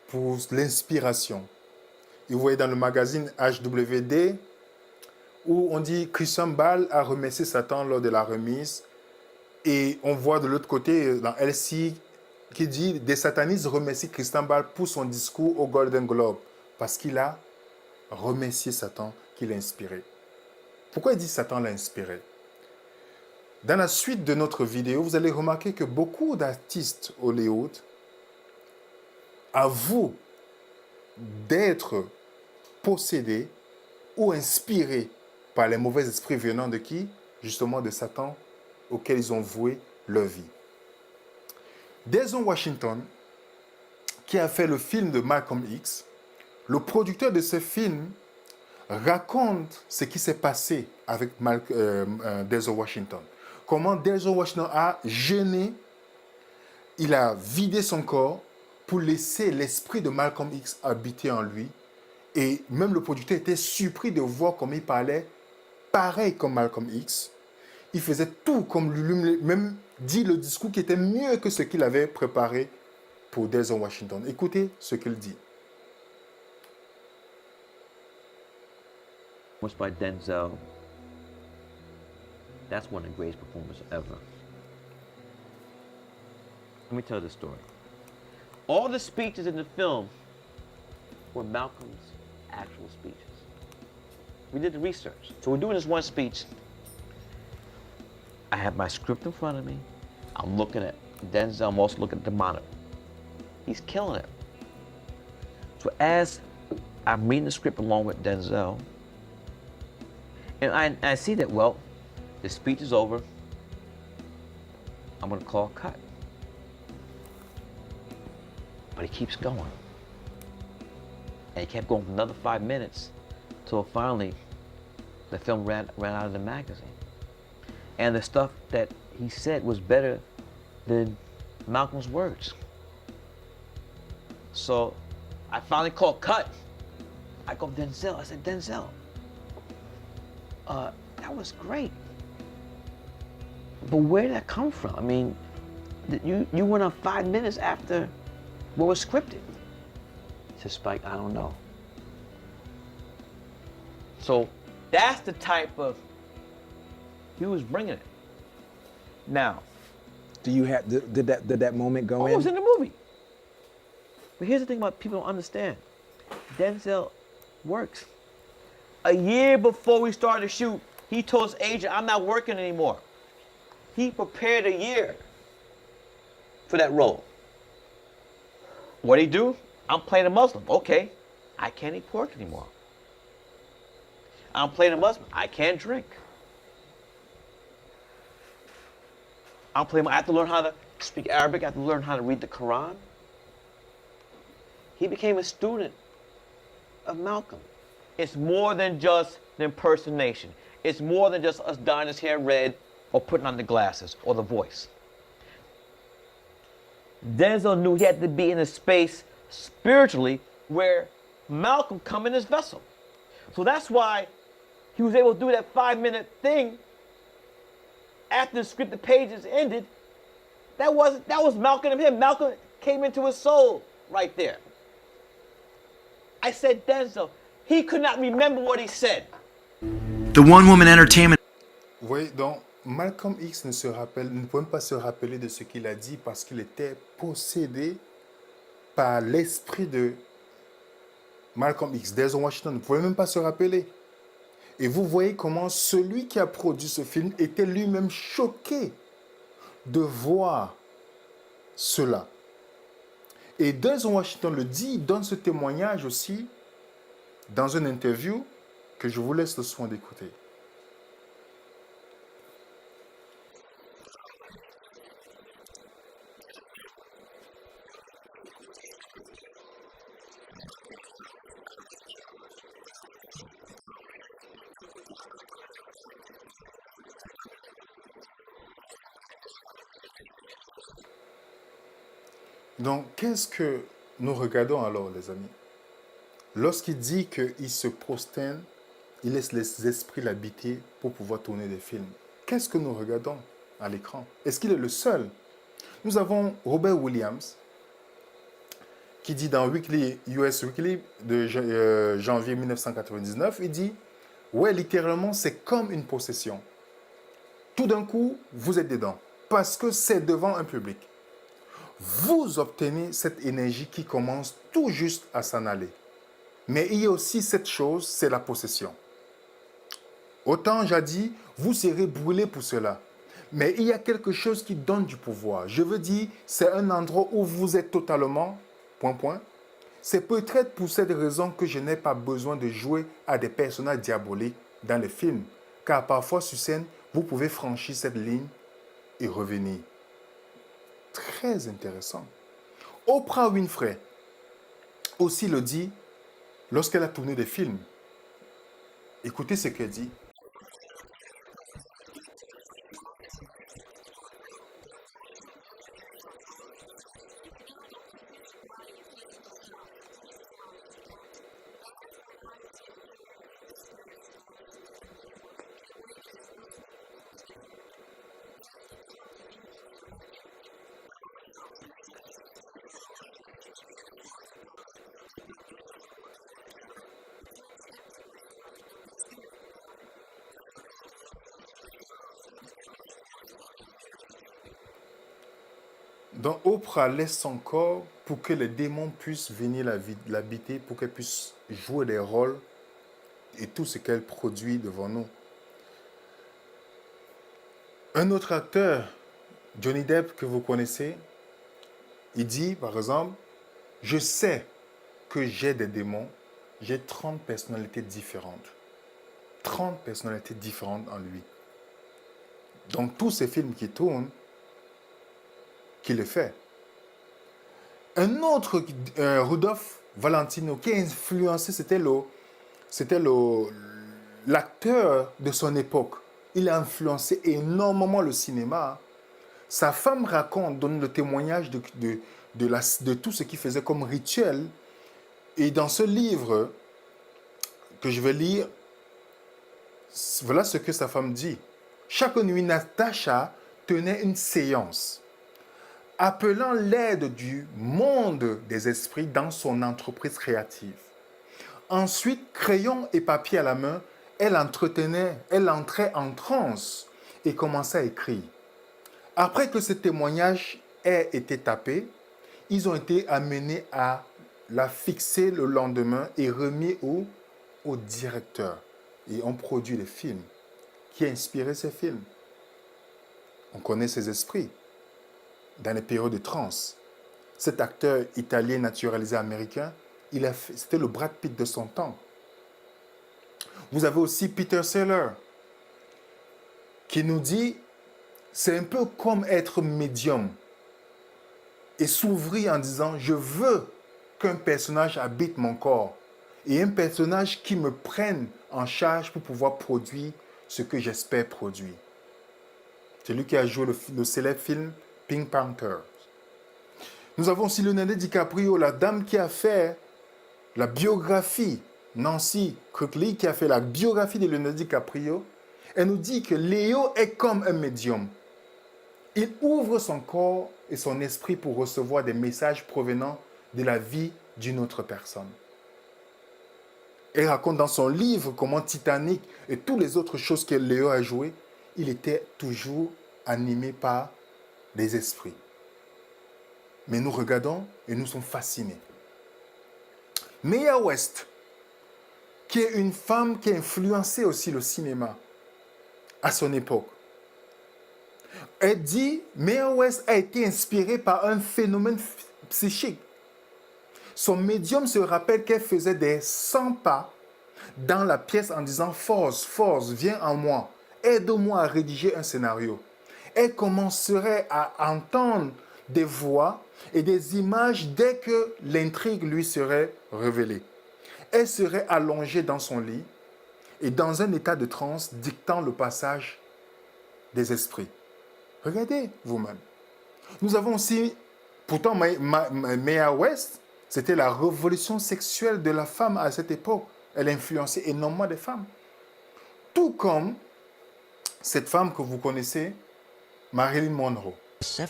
pour l'inspiration. Et vous voyez dans le magazine HWD, où on dit Christian Bale a remercié Satan lors de la remise. Et on voit de l'autre côté, dans LC, qui dit « Des satanistes remercient Christian Bale pour son discours au Golden Globe parce qu'il a remercié Satan qui l'a inspiré. » Pourquoi il dit Satan l'a inspiré? Dans la suite de notre vidéo, vous allez remarquer que beaucoup d'artistes Hollywood avouent d'être possédés ou inspirés par les mauvais esprits venant de qui? Justement de Satan, auquel ils ont voué leur vie. Denzel Washington, qui a fait le film de Malcolm X, le producteur de ce film raconte ce qui s'est passé avec Denzel Washington. Comment Denzel Washington a jeûné, il a vidé son corps pour laisser l'esprit de Malcolm X habiter en lui. Et même le producteur était surpris de voir comment il parlait pareil comme Malcolm X. Il faisait tout comme lui, même dit le discours qui était mieux que ce qu'il avait préparé pour Denzel Washington. Écoutez ce qu'il dit. Was by Denzel. That's one of the greatest performances ever. Let me tell you the story. All the speeches in the film were Malcolm's actual speeches. We did the research. So we're doing this one speech. I have my script in front of me. I'm looking at Denzel. I'm also looking at the monitor. He's killing it. So as I'm reading the script along with Denzel, and I see that, well, the speech is over. I'm going to call a cut. But he keeps going. And he kept going for another 5 minutes till finally the film ran out of the magazine. And the stuff that he said was better than Malcolm's words. So I finally called cut. I go, Denzel. I said, Denzel, that was great. But where did that come from? I mean, you went on 5 minutes after what was scripted. He said, Spike, I don't know. So that's the type of, he was bringing it. Now, do you have, did that moment go in? Oh, it was in the movie. But here's the thing about people don't understand. Denzel works. A year before we started to shoot, he told his agent, I'm not working anymore. He prepared a year. for that role. What'd he do? I'm playing a Muslim. Okay, I can't eat pork anymore. I'm playing a Muslim. I can't drink. I have to learn how to speak Arabic. I have to learn how to read the Quran. He became a student of Malcolm. It's more than just an impersonation. It's more than just us dyeing his hair red or putting on the glasses or the voice. Denzel knew he had to be in a space spiritually where Malcolm come in his vessel. So that's why he was able to do that 5-minute thing after the scripted pages ended. That was Malcolm and him. Malcolm came into his soul right there. I said Denzel. He could not remember what he said. The One Woman Entertainment. Oui, donc Malcolm X ne peut même pas se rappeler de ce qu'il a dit parce qu'il était possédé par l'esprit de Malcolm X. Denzel Washington ne pouvait même pas se rappeler. Et vous voyez comment celui qui a produit ce film était lui-même choqué de voir cela. Et Denzel Washington le dit, il donne ce témoignage aussi dans une interview que je vous laisse le soin d'écouter. Donc, qu'est-ce que nous regardons alors, les amis? Lorsqu'il dit qu'il se prosterne, il laisse les esprits l'habiter pour pouvoir tourner des films. Qu'est-ce que nous regardons à l'écran? Est-ce qu'il est le seul? Nous avons Robert Williams qui dit dans US Weekly de janvier 1999, il dit « Ouais, littéralement, c'est comme une possession. Tout d'un coup, vous êtes dedans parce que c'est devant un public. Vous obtenez cette énergie qui commence tout juste à s'en aller. Mais il y a aussi cette chose, c'est la possession. Autant jadis, vous serez brûlé pour cela. Mais il y a quelque chose qui donne du pouvoir. Je veux dire, c'est un endroit où vous êtes totalement... ... C'est peut-être pour cette raison que je n'ai pas besoin de jouer à des personnages diaboliques dans les films. Car parfois sur scène, vous pouvez franchir cette ligne et revenir. Très intéressant. Oprah Winfrey aussi le dit lorsqu'elle a tourné des films. Écoutez ce qu'elle dit. Donc Oprah laisse son corps pour que les démons puissent venir l'habiter, pour qu'elle puisse jouer des rôles et tout ce qu'elle produit devant nous. Un autre acteur, Johnny Depp, que vous connaissez, il dit par exemple, « Je sais que j'ai des démons, j'ai 30 personnalités différentes. 30 personnalités différentes en lui. » Donc tous ces films qui tournent, qui le fait. Un autre, Rudolph Valentino, qui a influencé, c'était l'acteur de son époque. Il a influencé énormément le cinéma. Sa femme donne le témoignage de tout ce qu'il faisait comme rituel. Et dans ce livre que je vais lire, voilà ce que sa femme dit. Chaque nuit, Natasha tenait une séance, appelant l'aide du monde des esprits dans son entreprise créative. Ensuite, crayon et papier à la main, elle entrait en transe et commençait à écrire. Après que ce témoignage ait été tapé, ils ont été amenés à la fixer le lendemain et remis au directeur. Et on produit les films. Qui a inspiré ces films? On connaît ces esprits. dans les périodes de transe. Cet acteur italien naturalisé américain, c'était le Brad Pitt de son temps. Vous avez aussi Peter Sellers qui nous dit, c'est un peu comme être médium et s'ouvrir en disant, je veux qu'un personnage habite mon corps et un personnage qui me prenne en charge pour pouvoir produire ce que j'espère produire. C'est lui qui a joué le célèbre film Pink Panther. Nous avons aussi Leonardo DiCaprio, la dame qui a fait la biographie, Nancy Crookley, qui a fait la biographie de Leonardo DiCaprio. Elle nous dit que Léo est comme un médium. Il ouvre son corps et son esprit pour recevoir des messages provenant de la vie d'une autre personne. Elle raconte dans son livre comment Titanic et toutes les autres choses que Léo a jouées, il était toujours animé par les esprits. Mais nous regardons et nous sommes fascinés. Mae West, qui est une femme qui a influencé aussi le cinéma à son époque. Elle dit, Mae West a été inspirée par un phénomène psychique. Son médium se rappelle qu'elle faisait des 100 pas dans la pièce en disant « Force, force, viens en moi, aide-moi à rédiger un scénario ». Elle commencerait à entendre des voix et des images dès que l'intrigue lui serait révélée. Elle serait allongée dans son lit et dans un état de transe dictant le passage des esprits. Regardez vous-même. Nous avons aussi, pourtant Mae West, c'était la révolution sexuelle de la femme à cette époque. Elle a influencé énormément de femmes. Tout comme cette femme que vous connaissez, Marilyn Monroe.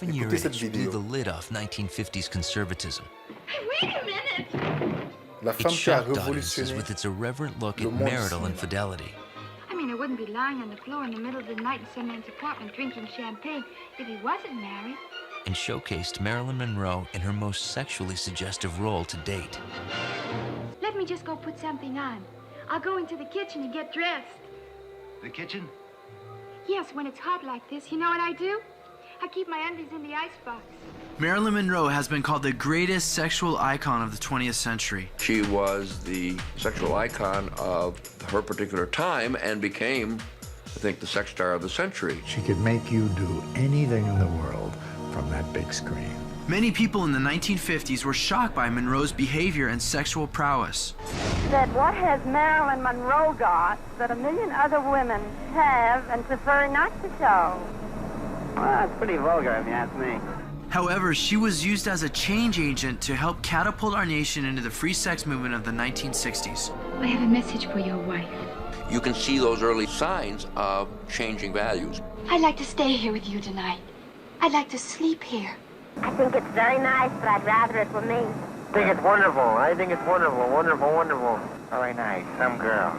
Écoutez cette vidéo. La femme qui a révolutionné le monde cinéma. I mean, I wouldn't be lying on the floor in the middle of the night in some man's apartment drinking champagne if he wasn't married. And showcased Marilyn Monroe in her most sexually suggestive role to date. Let me just go put something on. I'll go into the kitchen and get dressed. The kitchen? Yes, when it's hot like this, you know what I do? I keep my undies in the icebox. Marilyn Monroe has been called the greatest sexual icon of the 20th century. She was the sexual icon of her particular time and became, I think, the sex star of the century. She could make you do anything in the world from that big screen. Many people in the 1950s were shocked by Monroe's behavior and sexual prowess. That what has Marilyn Monroe got that a million other women have and prefer not to show? Well, that's pretty vulgar if you ask me. However, she was used as a change agent to help catapult our nation into the free sex movement of the 1960s. I have a message for your wife. You can see those early signs of changing values. I'd like to stay here with you tonight. I'd like to sleep here. I think it's very nice, but I'd rather it were me. I think it's wonderful. I think it's wonderful, wonderful, wonderful. Very nice, some girl.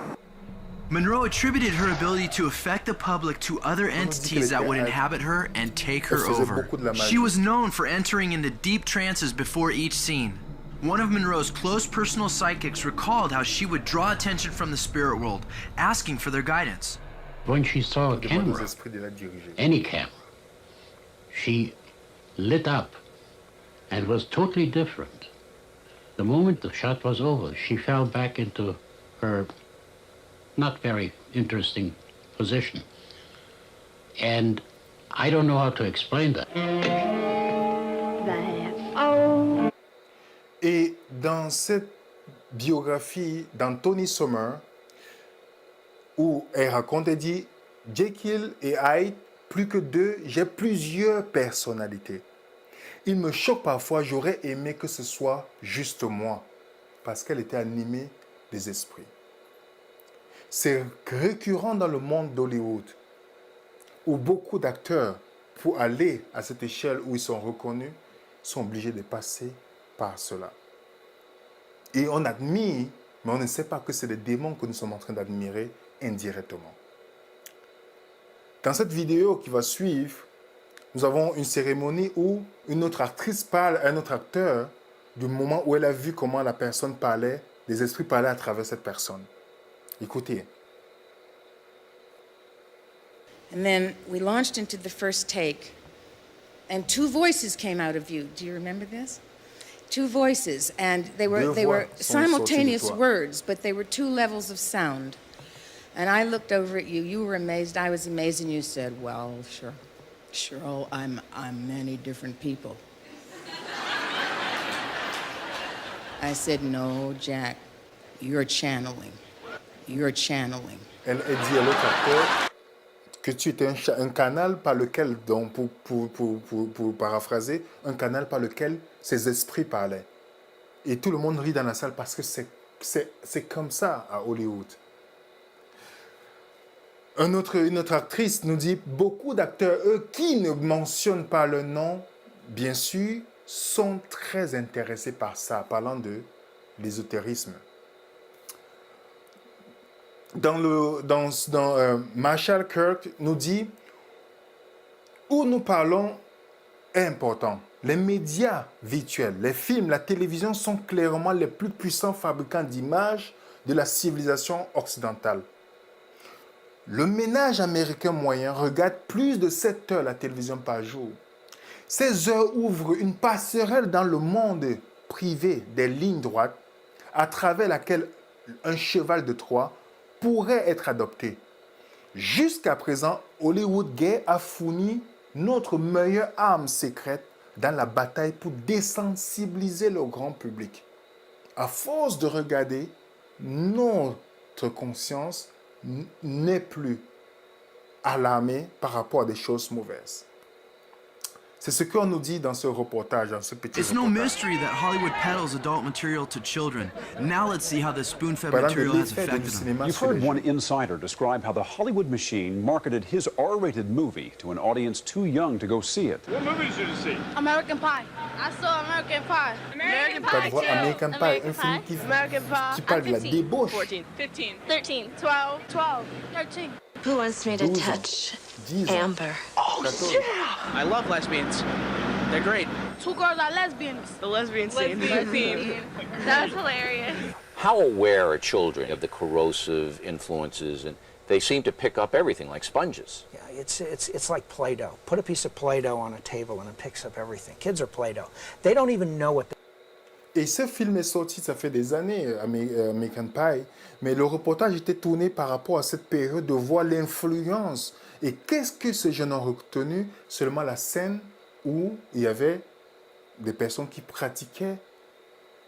Monroe attributed her ability to affect the public to other entities that would inhabit her and take her over. She was known for entering into deep trances before each scene. One of Monroe's close personal psychics recalled how she would draw attention from the spirit world, asking for their guidance. When she saw a camera, any camera, she lit up and was totally different. The moment the shot was over, she fell back into her not very interesting position. And I don't know how to explain that. Et dans cette biographie d'Anthony Sommer, où elle raconte, elle dit, Jekyll et Hyde, plus que deux, j'ai plusieurs personnalités. Il me choque parfois, j'aurais aimé que ce soit juste moi, parce qu'elle était animée des esprits. C'est récurrent dans le monde d'Hollywood, où beaucoup d'acteurs, pour aller à cette échelle où ils sont reconnus, sont obligés de passer par cela. Et on admire, mais on ne sait pas que c'est des démons que nous sommes en train d'admirer indirectement. Dans cette vidéo qui va suivre, nous avons une cérémonie où une autre actrice parle à un autre acteur du moment où elle a vu comment la personne parlait, les esprits parlaient à travers cette personne. Écoutez. And then we launched into the first take, and two voices came out of you. Do you remember this? Two voices, and they were simultaneous words, but they were two levels of sound. And I looked over at you. You were amazed. I was amazed, and you said, "Well, sure, Cheryl, I'm many different people." I said, "No, Jack, you're channeling. You're channeling." Elle dit à l'autre acteur que tu étais un canal par lequel, donc pour paraphraser, un canal par lequel ces esprits parlaient. Et tout le monde rit dans la salle parce que c'est comme ça à Hollywood. Une autre actrice nous dit, beaucoup d'acteurs, eux, qui ne mentionnent pas le nom, bien sûr, sont très intéressés par ça, parlant de l'ésotérisme. Marshall Kirk nous dit, où nous parlons est important. Les médias virtuels, les films, la télévision sont clairement les plus puissants fabricants d'images de la civilisation occidentale. Le ménage américain moyen regarde plus de 7 heures la télévision par jour. Ces heures ouvrent une passerelle dans le monde privé des lignes droites à travers laquelle un cheval de Troie pourrait être adopté. Jusqu'à présent, Hollywood Gay a fourni notre meilleure arme secrète dans la bataille pour désensibiliser le grand public. À force de regarder, notre conscience n'est plus alarmée par rapport à des choses mauvaises. C'est ce qu'on nous dit dans ce reportage, dans ce petit It's no mystery that Hollywood peddles adult material to children. Now let's see how the spoon-fed material has affected them. You've heard one insider describe how the Hollywood machine marketed his R-rated movie to an audience too young to go see it. What movie did you see? American Pie. I saw American Pie. American Pie, too. American Pie, un film qui parle de la débauche. 14, 15, 13, 12, 13. Who wants me to touch Amber? Oh, yeah! I love lesbians. They're great. 2 girls are lesbians. The lesbian scene. That's hilarious. How aware are children of the corrosive influences? And they seem to pick up everything like sponges. Yeah, it's like Play-Doh. Put a piece of Play-Doh on a table and it picks up everything. Kids are Play-Doh. They don't even know what. Et ce film est sorti, ça fait des années, American Pie, mais le reportage était tourné par rapport à cette période de voir l'influence. Et qu'est-ce que ces jeunes ont retenu? Seulement la scène où il y avait des personnes qui pratiquaient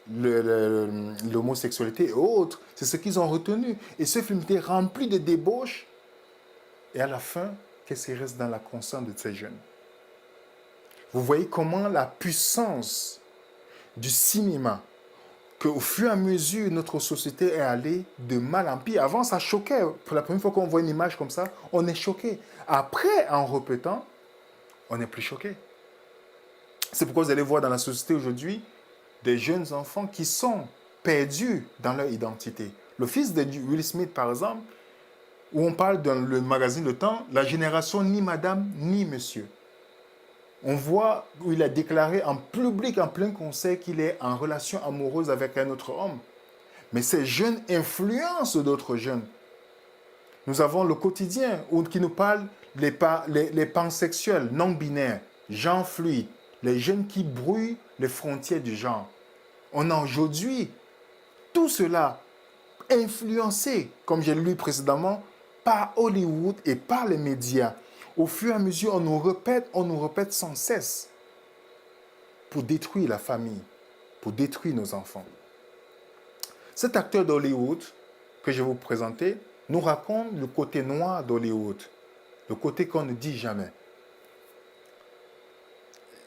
l'homosexualité et autres. C'est ce qu'ils ont retenu. Et ce film était rempli de débauches. Et à la fin, qu'est-ce qui reste dans la conscience de ces jeunes? Vous voyez comment la puissance du cinéma, qu'au fur et à mesure notre société est allée de mal en pire. Avant, ça choquait. Pour la première fois qu'on voit une image comme ça, on est choqué. Après, en répétant, on n'est plus choqué. C'est pourquoi vous allez voir dans la société aujourd'hui des jeunes enfants qui sont perdus dans leur identité. Le fils de Will Smith, par exemple, où on parle dans le magazine Le Temps, la génération ni madame ni monsieur. On voit où il a déclaré en public, en plein conseil, qu'il est en relation amoureuse avec un autre homme. Mais ces jeunes influencent d'autres jeunes. Nous avons le quotidien qui nous parle les pansexuels, non-binaires, gens fluides, les jeunes qui brouillent les frontières du genre. On a aujourd'hui tout cela influencé, comme j'ai lu précédemment, par Hollywood et par les médias. Au fur et à mesure, on nous répète sans cesse pour détruire la famille, pour détruire nos enfants. Cet acteur d'Hollywood que je vais vous présenter nous raconte le côté noir d'Hollywood, le côté qu'on ne dit jamais.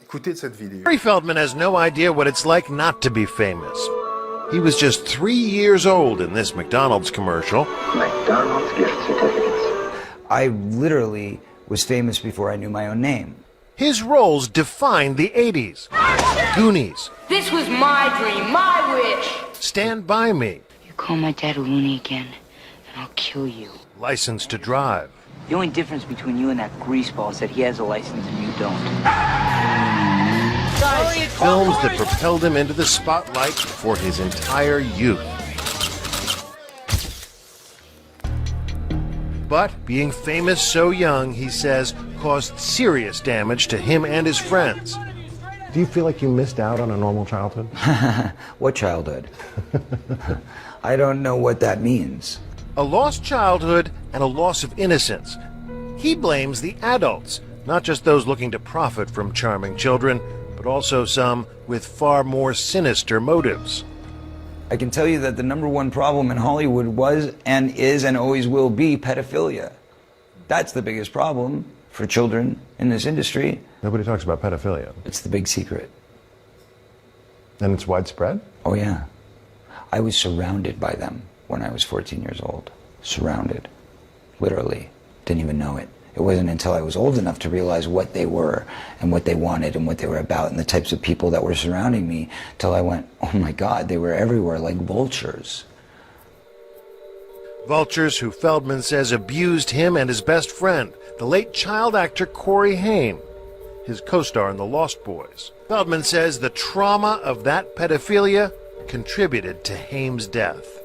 Écoutez cette vidéo. Corey Feldman has no idea what it's like not to be famous. He was just 3 years old in this McDonald's commercial. McDonald's gift certificates. I literally was famous before I knew my own name. His roles defined the 80s. Goonies. This was my dream, my wish. Stand By Me. You call my dad a loony again, and I'll kill you. License to Drive. The only difference between you and that greaseball is that he has a license and you don't. Films that propelled him into the spotlight for his entire youth. But being famous so young, he says, caused serious damage to him and his friends. Do you feel like you missed out on a normal childhood? What childhood? I don't know what that means. A lost childhood and a loss of innocence. He blames the adults, not just those looking to profit from charming children, but also some with far more sinister motives. I can tell you that the #1 problem in Hollywood was and is and always will be pedophilia. That's the biggest problem for children in this industry. Nobody talks about pedophilia. It's the big secret. And it's widespread? Oh, yeah. I was surrounded by them when I was 14 years old. Surrounded. Literally. Didn't even know it. It wasn't until I was old enough to realize what they were and what they wanted and what they were about and the types of people that were surrounding me till I went, oh my God, they were everywhere like vultures. Vultures who Feldman says abused him and his best friend, the late child actor Corey Haim, his co-star in The Lost Boys. Feldman says the trauma of that pedophilia contributed to Haim's death.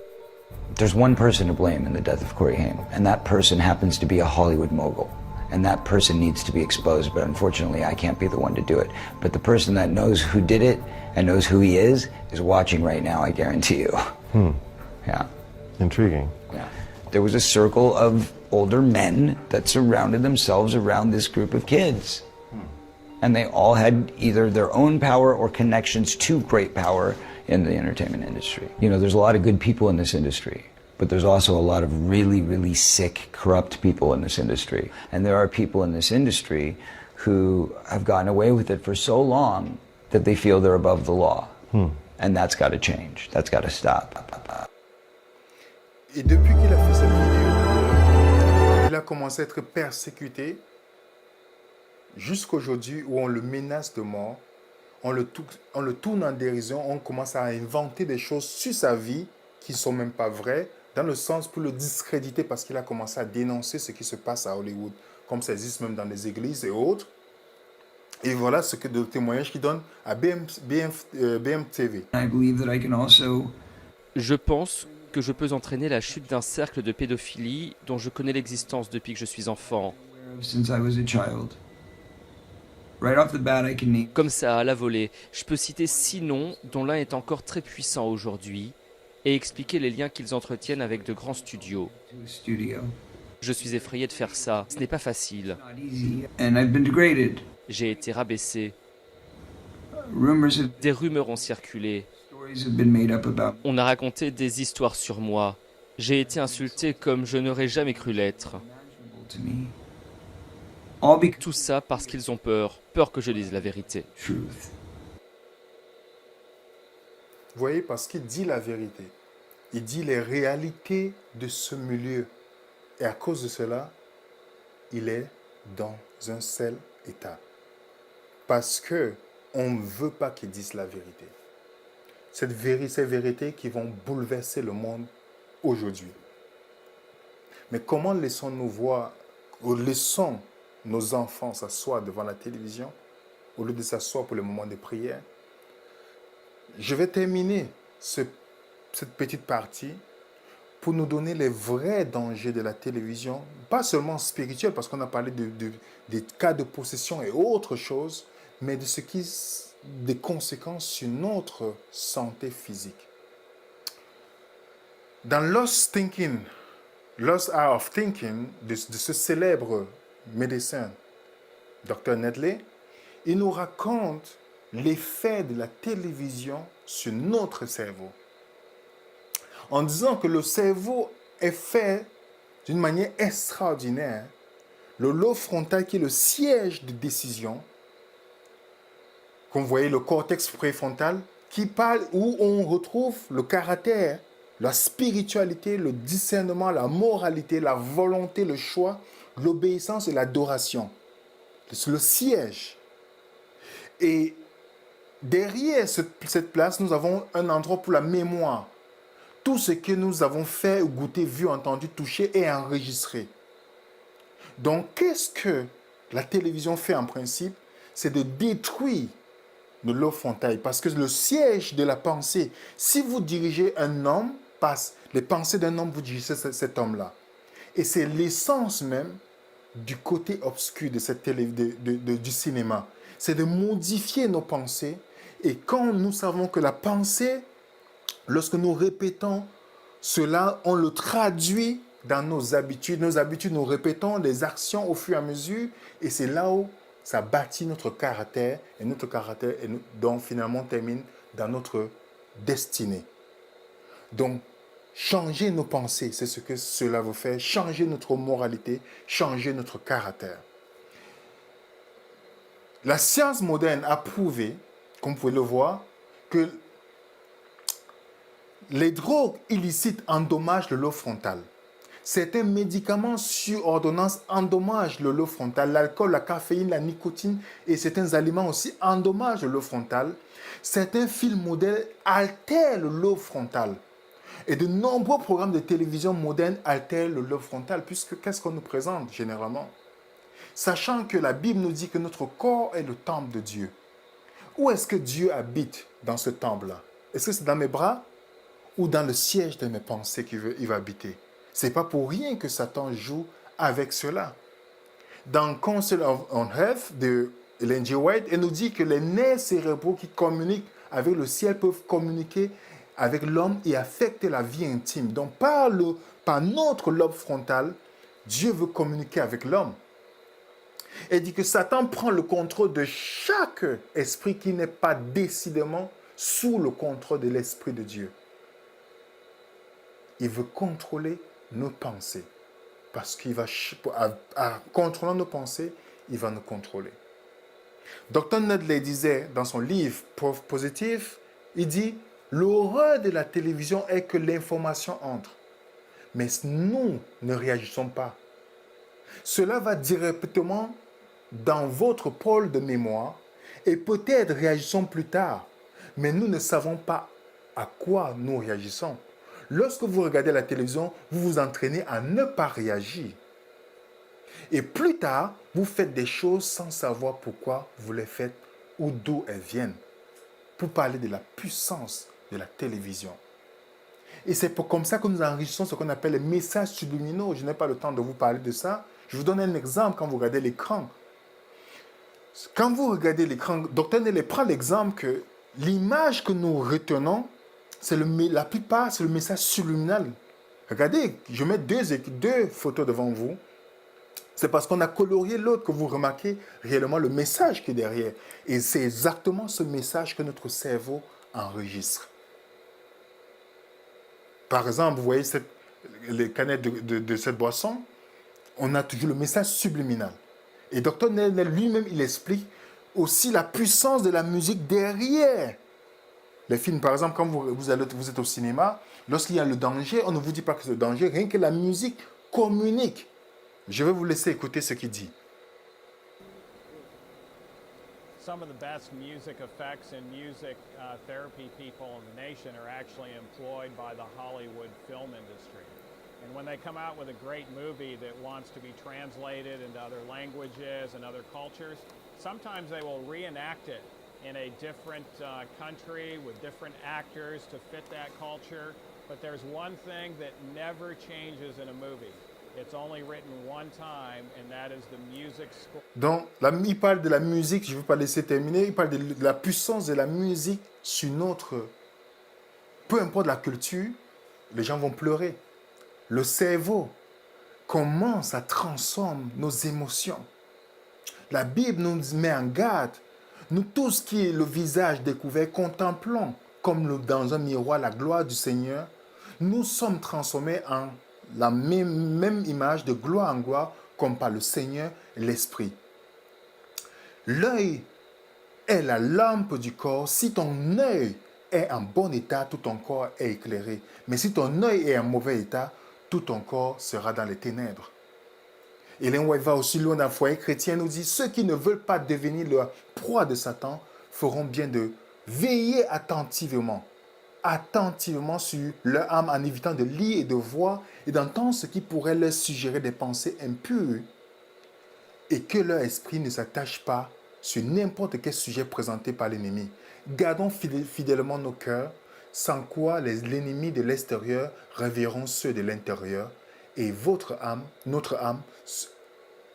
There's one person to blame in the death of Corey Haim, and that person happens to be a Hollywood mogul. And that person needs to be exposed, but unfortunately I can't be the one to do it. But the person that knows who did it and knows who he is watching right now, I guarantee you. Yeah. Intriguing. Yeah. There was a circle of older men that surrounded themselves around this group of kids. And they all had either their own power or connections to great power in the entertainment industry. You know, there's a lot of good people in this industry, but there's also a lot of really, really sick, corrupt people in this industry. And there are people in this industry who have gotten away with it for so long that they feel they're above the law. And that's got to change. That's got to stop. Et depuis qu'il a fait cette vidéo, il a commencé à être persécuté jusqu'aujourd'hui où on le menace de mort, on le tourne en dérision, on commence à inventer des choses sur sa vie qui ne sont même pas vraies, dans le sens pour le discréditer parce qu'il a commencé à dénoncer ce qui se passe à Hollywood, comme ça existe même dans les églises et autres. Et voilà ce que de témoignages qu'il donne à BMTV. Je pense que je peux entraîner la chute d'un cercle de pédophilie dont je connais l'existence depuis que je suis enfant. Comme ça, à la volée, je peux citer 6 noms dont l'un est encore très puissant aujourd'hui et expliquer les liens qu'ils entretiennent avec de grands studios. Je suis effrayé de faire ça, ce n'est pas facile. J'ai été rabaissé. Des rumeurs ont circulé. On a raconté des histoires sur moi. J'ai été insulté comme je n'aurais jamais cru l'être. Tout ça parce qu'ils ont peur que je dise la vérité. Vous voyez, parce qu'il dit la vérité. Il dit les réalités de ce milieu. Et à cause de cela, il est dans un seul état. Parce qu'on ne veut pas qu'il dise la vérité. Ces vérités qui vont bouleverser le monde aujourd'hui. Mais comment laissons-nous voir, ou laissons nos enfants s'asseoir devant la télévision au lieu de s'asseoir pour le moment de prière? Je vais terminer cette petite partie pour nous donner les vrais dangers de la télévision, pas seulement spirituels, parce qu'on a parlé des cas de possession et autres choses, mais de ce qui des conséquences sur notre santé physique. Dans Lost Art of Thinking, de ce célèbre médecin, Dr. Nedley, il nous raconte l'effet de la télévision sur notre cerveau. En disant que le cerveau est fait d'une manière extraordinaire. Le lobe frontal qui est le siège de décision, comme vous voyez le cortex préfrontal, qui parle où on retrouve le caractère, la spiritualité, le discernement, la moralité, la volonté, le choix, l'obéissance et l'adoration. C'est le siège. Et derrière cette place, nous avons un endroit pour la mémoire. Tout ce que nous avons fait, goûté, vu, entendu, touché et enregistré. Donc, qu'est-ce que la télévision fait en principe? C'est de détruire le lobe frontal. Parce que le siège de la pensée, si vous dirigez un homme, les pensées d'un homme, vous dirigez cet homme-là. Et c'est l'essence même du côté obscur de cette du cinéma. C'est de modifier nos pensées. Et quand nous savons que la pensée, lorsque nous répétons cela, on le traduit dans nos habitudes. Nos habitudes, nous répétons les actions au fur et à mesure. Et c'est là où ça bâtit notre caractère. Et notre caractère, donc finalement, termine dans notre destinée. Donc, changer nos pensées, c'est ce que cela vous fait. Changer notre moralité, changer notre caractère. La science moderne a prouvé, comme vous pouvez le voir, que les drogues illicites endommagent le lobe frontal. Certains médicaments sur ordonnance endommagent le lobe frontal. L'alcool, la caféine, la nicotine et certains aliments aussi endommagent le lobe frontal. Certains films modernes altèrent le lobe frontal. Et de nombreux programmes de télévision modernes altèrent le lobe frontal, puisque qu'est-ce qu'on nous présente généralement? Sachant que la Bible nous dit que notre corps est le temple de Dieu. Où est-ce que Dieu habite dans ce temple-là? Est-ce que c'est dans mes bras ou dans le siège de mes pensées qu'il va habiter? Ce n'est pas pour rien que Satan joue avec cela. Dans Council on Earth de Ellen G. White, elle nous dit que les nerfs cérébraux qui communiquent avec le ciel peuvent communiquer avec l'homme et affecter la vie intime. Donc par notre lobe frontal, Dieu veut communiquer avec l'homme. Elle dit que Satan prend le contrôle de chaque esprit qui n'est pas décidément sous le contrôle de l'Esprit de Dieu. Il veut contrôler nos pensées. Parce qu'il va, en contrôlant nos pensées, il va nous contrôler. Dr. Nedley disait dans son livre Preuve positive, il dit, l'horreur de la télévision est que l'information entre. Mais nous ne réagissons pas. Cela va directement dans votre pôle de mémoire et peut-être réagissons plus tard. Mais nous ne savons pas à quoi nous réagissons. Lorsque vous regardez la télévision, vous vous entraînez à ne pas réagir. Et plus tard, vous faites des choses sans savoir pourquoi vous les faites ou d'où elles viennent. Pour parler de la puissance de la télévision. Et c'est comme ça que nous enrichissons ce qu'on appelle les messages subliminaux. Je n'ai pas le temps de vous parler de ça. Je vous donne un exemple quand vous regardez l'écran. Quand vous regardez l'écran, Dr. Nelly prend l'exemple que l'image que nous retenons, la plupart, c'est le message subliminal. Regardez, je mets deux photos devant vous. C'est parce qu'on a colorié l'autre que vous remarquez réellement le message qui est derrière. Et c'est exactement ce message que notre cerveau enregistre. Par exemple, vous voyez les canettes de cette boisson, on a toujours le message subliminal. Et Dr. Nelly lui-même, il explique aussi la puissance de la musique derrière les films. Par exemple, quand vous êtes au cinéma, lorsqu'il y a le danger, on ne vous dit pas que c'est le danger, rien que la musique communique. Je vais vous laisser écouter ce qu'il dit. Some of the best music effects and music therapy people in the nation are actually employed by the Hollywood film industry. And when they come out with a great movie that wants to be translated into other languages and other cultures, sometimes they will reenact it in a different country with different actors to fit that culture. But there's one thing that never changes in a movie. It's only written one time, and that is the music score. Donc, il parle de la musique, je ne veux pas laisser terminer, il parle de la puissance de la musique sur notre... Peu importe la culture, les gens vont pleurer. Le cerveau, comment ça transforme nos émotions. La Bible nous met en garde. Nous tous qui est le visage découvert, contemplons comme dans un miroir la gloire du Seigneur. Nous sommes transformés en la même image de gloire en gloire comme par le Seigneur et l'Esprit. L'œil est la lampe du corps. Si ton œil est en bon état, tout ton corps est éclairé. Mais si ton œil est en mauvais état, tout ton corps sera dans les ténèbres. Ellen White va aussi loin dans le foyer chrétien, nous dit, ceux qui ne veulent pas devenir la proie de Satan feront bien de veiller attentivement sur leur âme en évitant de lire et de voir et d'entendre ce qui pourrait leur suggérer des pensées impures et que leur esprit ne s'attache pas sur n'importe quel sujet présenté par l'ennemi. Gardons fidèlement nos cœurs, sans quoi l'ennemi de l'extérieur réveilleront ceux de l'intérieur et votre âme, notre âme,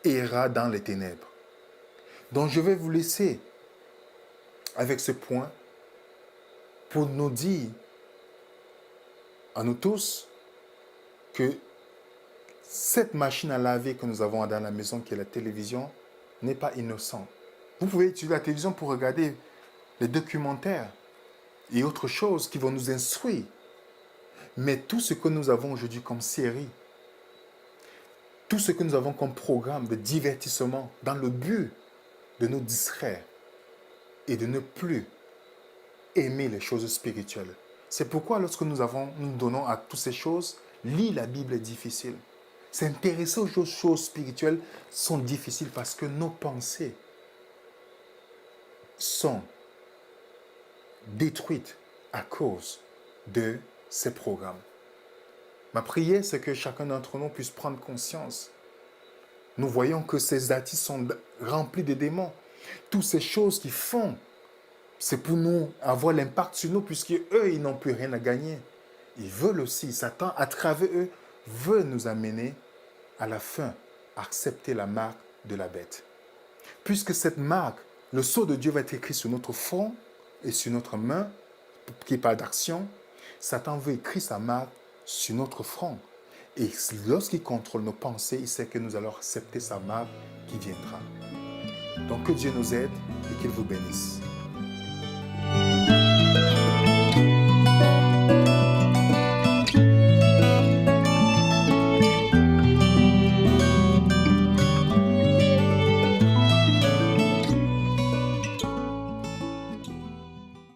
erra dans les ténèbres. Donc je vais vous laisser avec ce point pour nous dire à nous tous que cette machine à laver que nous avons dans la maison, qui est la télévision, n'est pas innocente. Vous pouvez utiliser la télévision pour regarder les documentaires et autres choses qui vont nous instruire. Mais tout ce que nous avons aujourd'hui comme série, tout ce que nous avons comme programme de divertissement dans le but de nous distraire et de ne plus aimer les choses spirituelles. C'est pourquoi lorsque nous donnons à toutes ces choses, lire la Bible est difficile. S'intéresser aux choses spirituelles sont difficiles parce que nos pensées sont détruites à cause de ces programmes. Ma prière, c'est que chacun d'entre nous puisse prendre conscience. Nous voyons que ces artistes sont remplis de démons. Toutes ces choses qu'ils font, c'est pour nous avoir l'impact sur nous, puisqu'eux, ils n'ont plus rien à gagner. Ils veulent aussi, Satan, à travers eux, veut nous amener à la fin à accepter la marque de la bête. Puisque cette marque, le sceau de Dieu va être écrit sur notre front et sur notre main, qui parle d'action, Satan veut écrire sa marque sur notre front. Et lorsqu'il contrôle nos pensées, il sait que nous allons accepter sa marque qui viendra. Donc que Dieu nous aide et qu'il vous bénisse.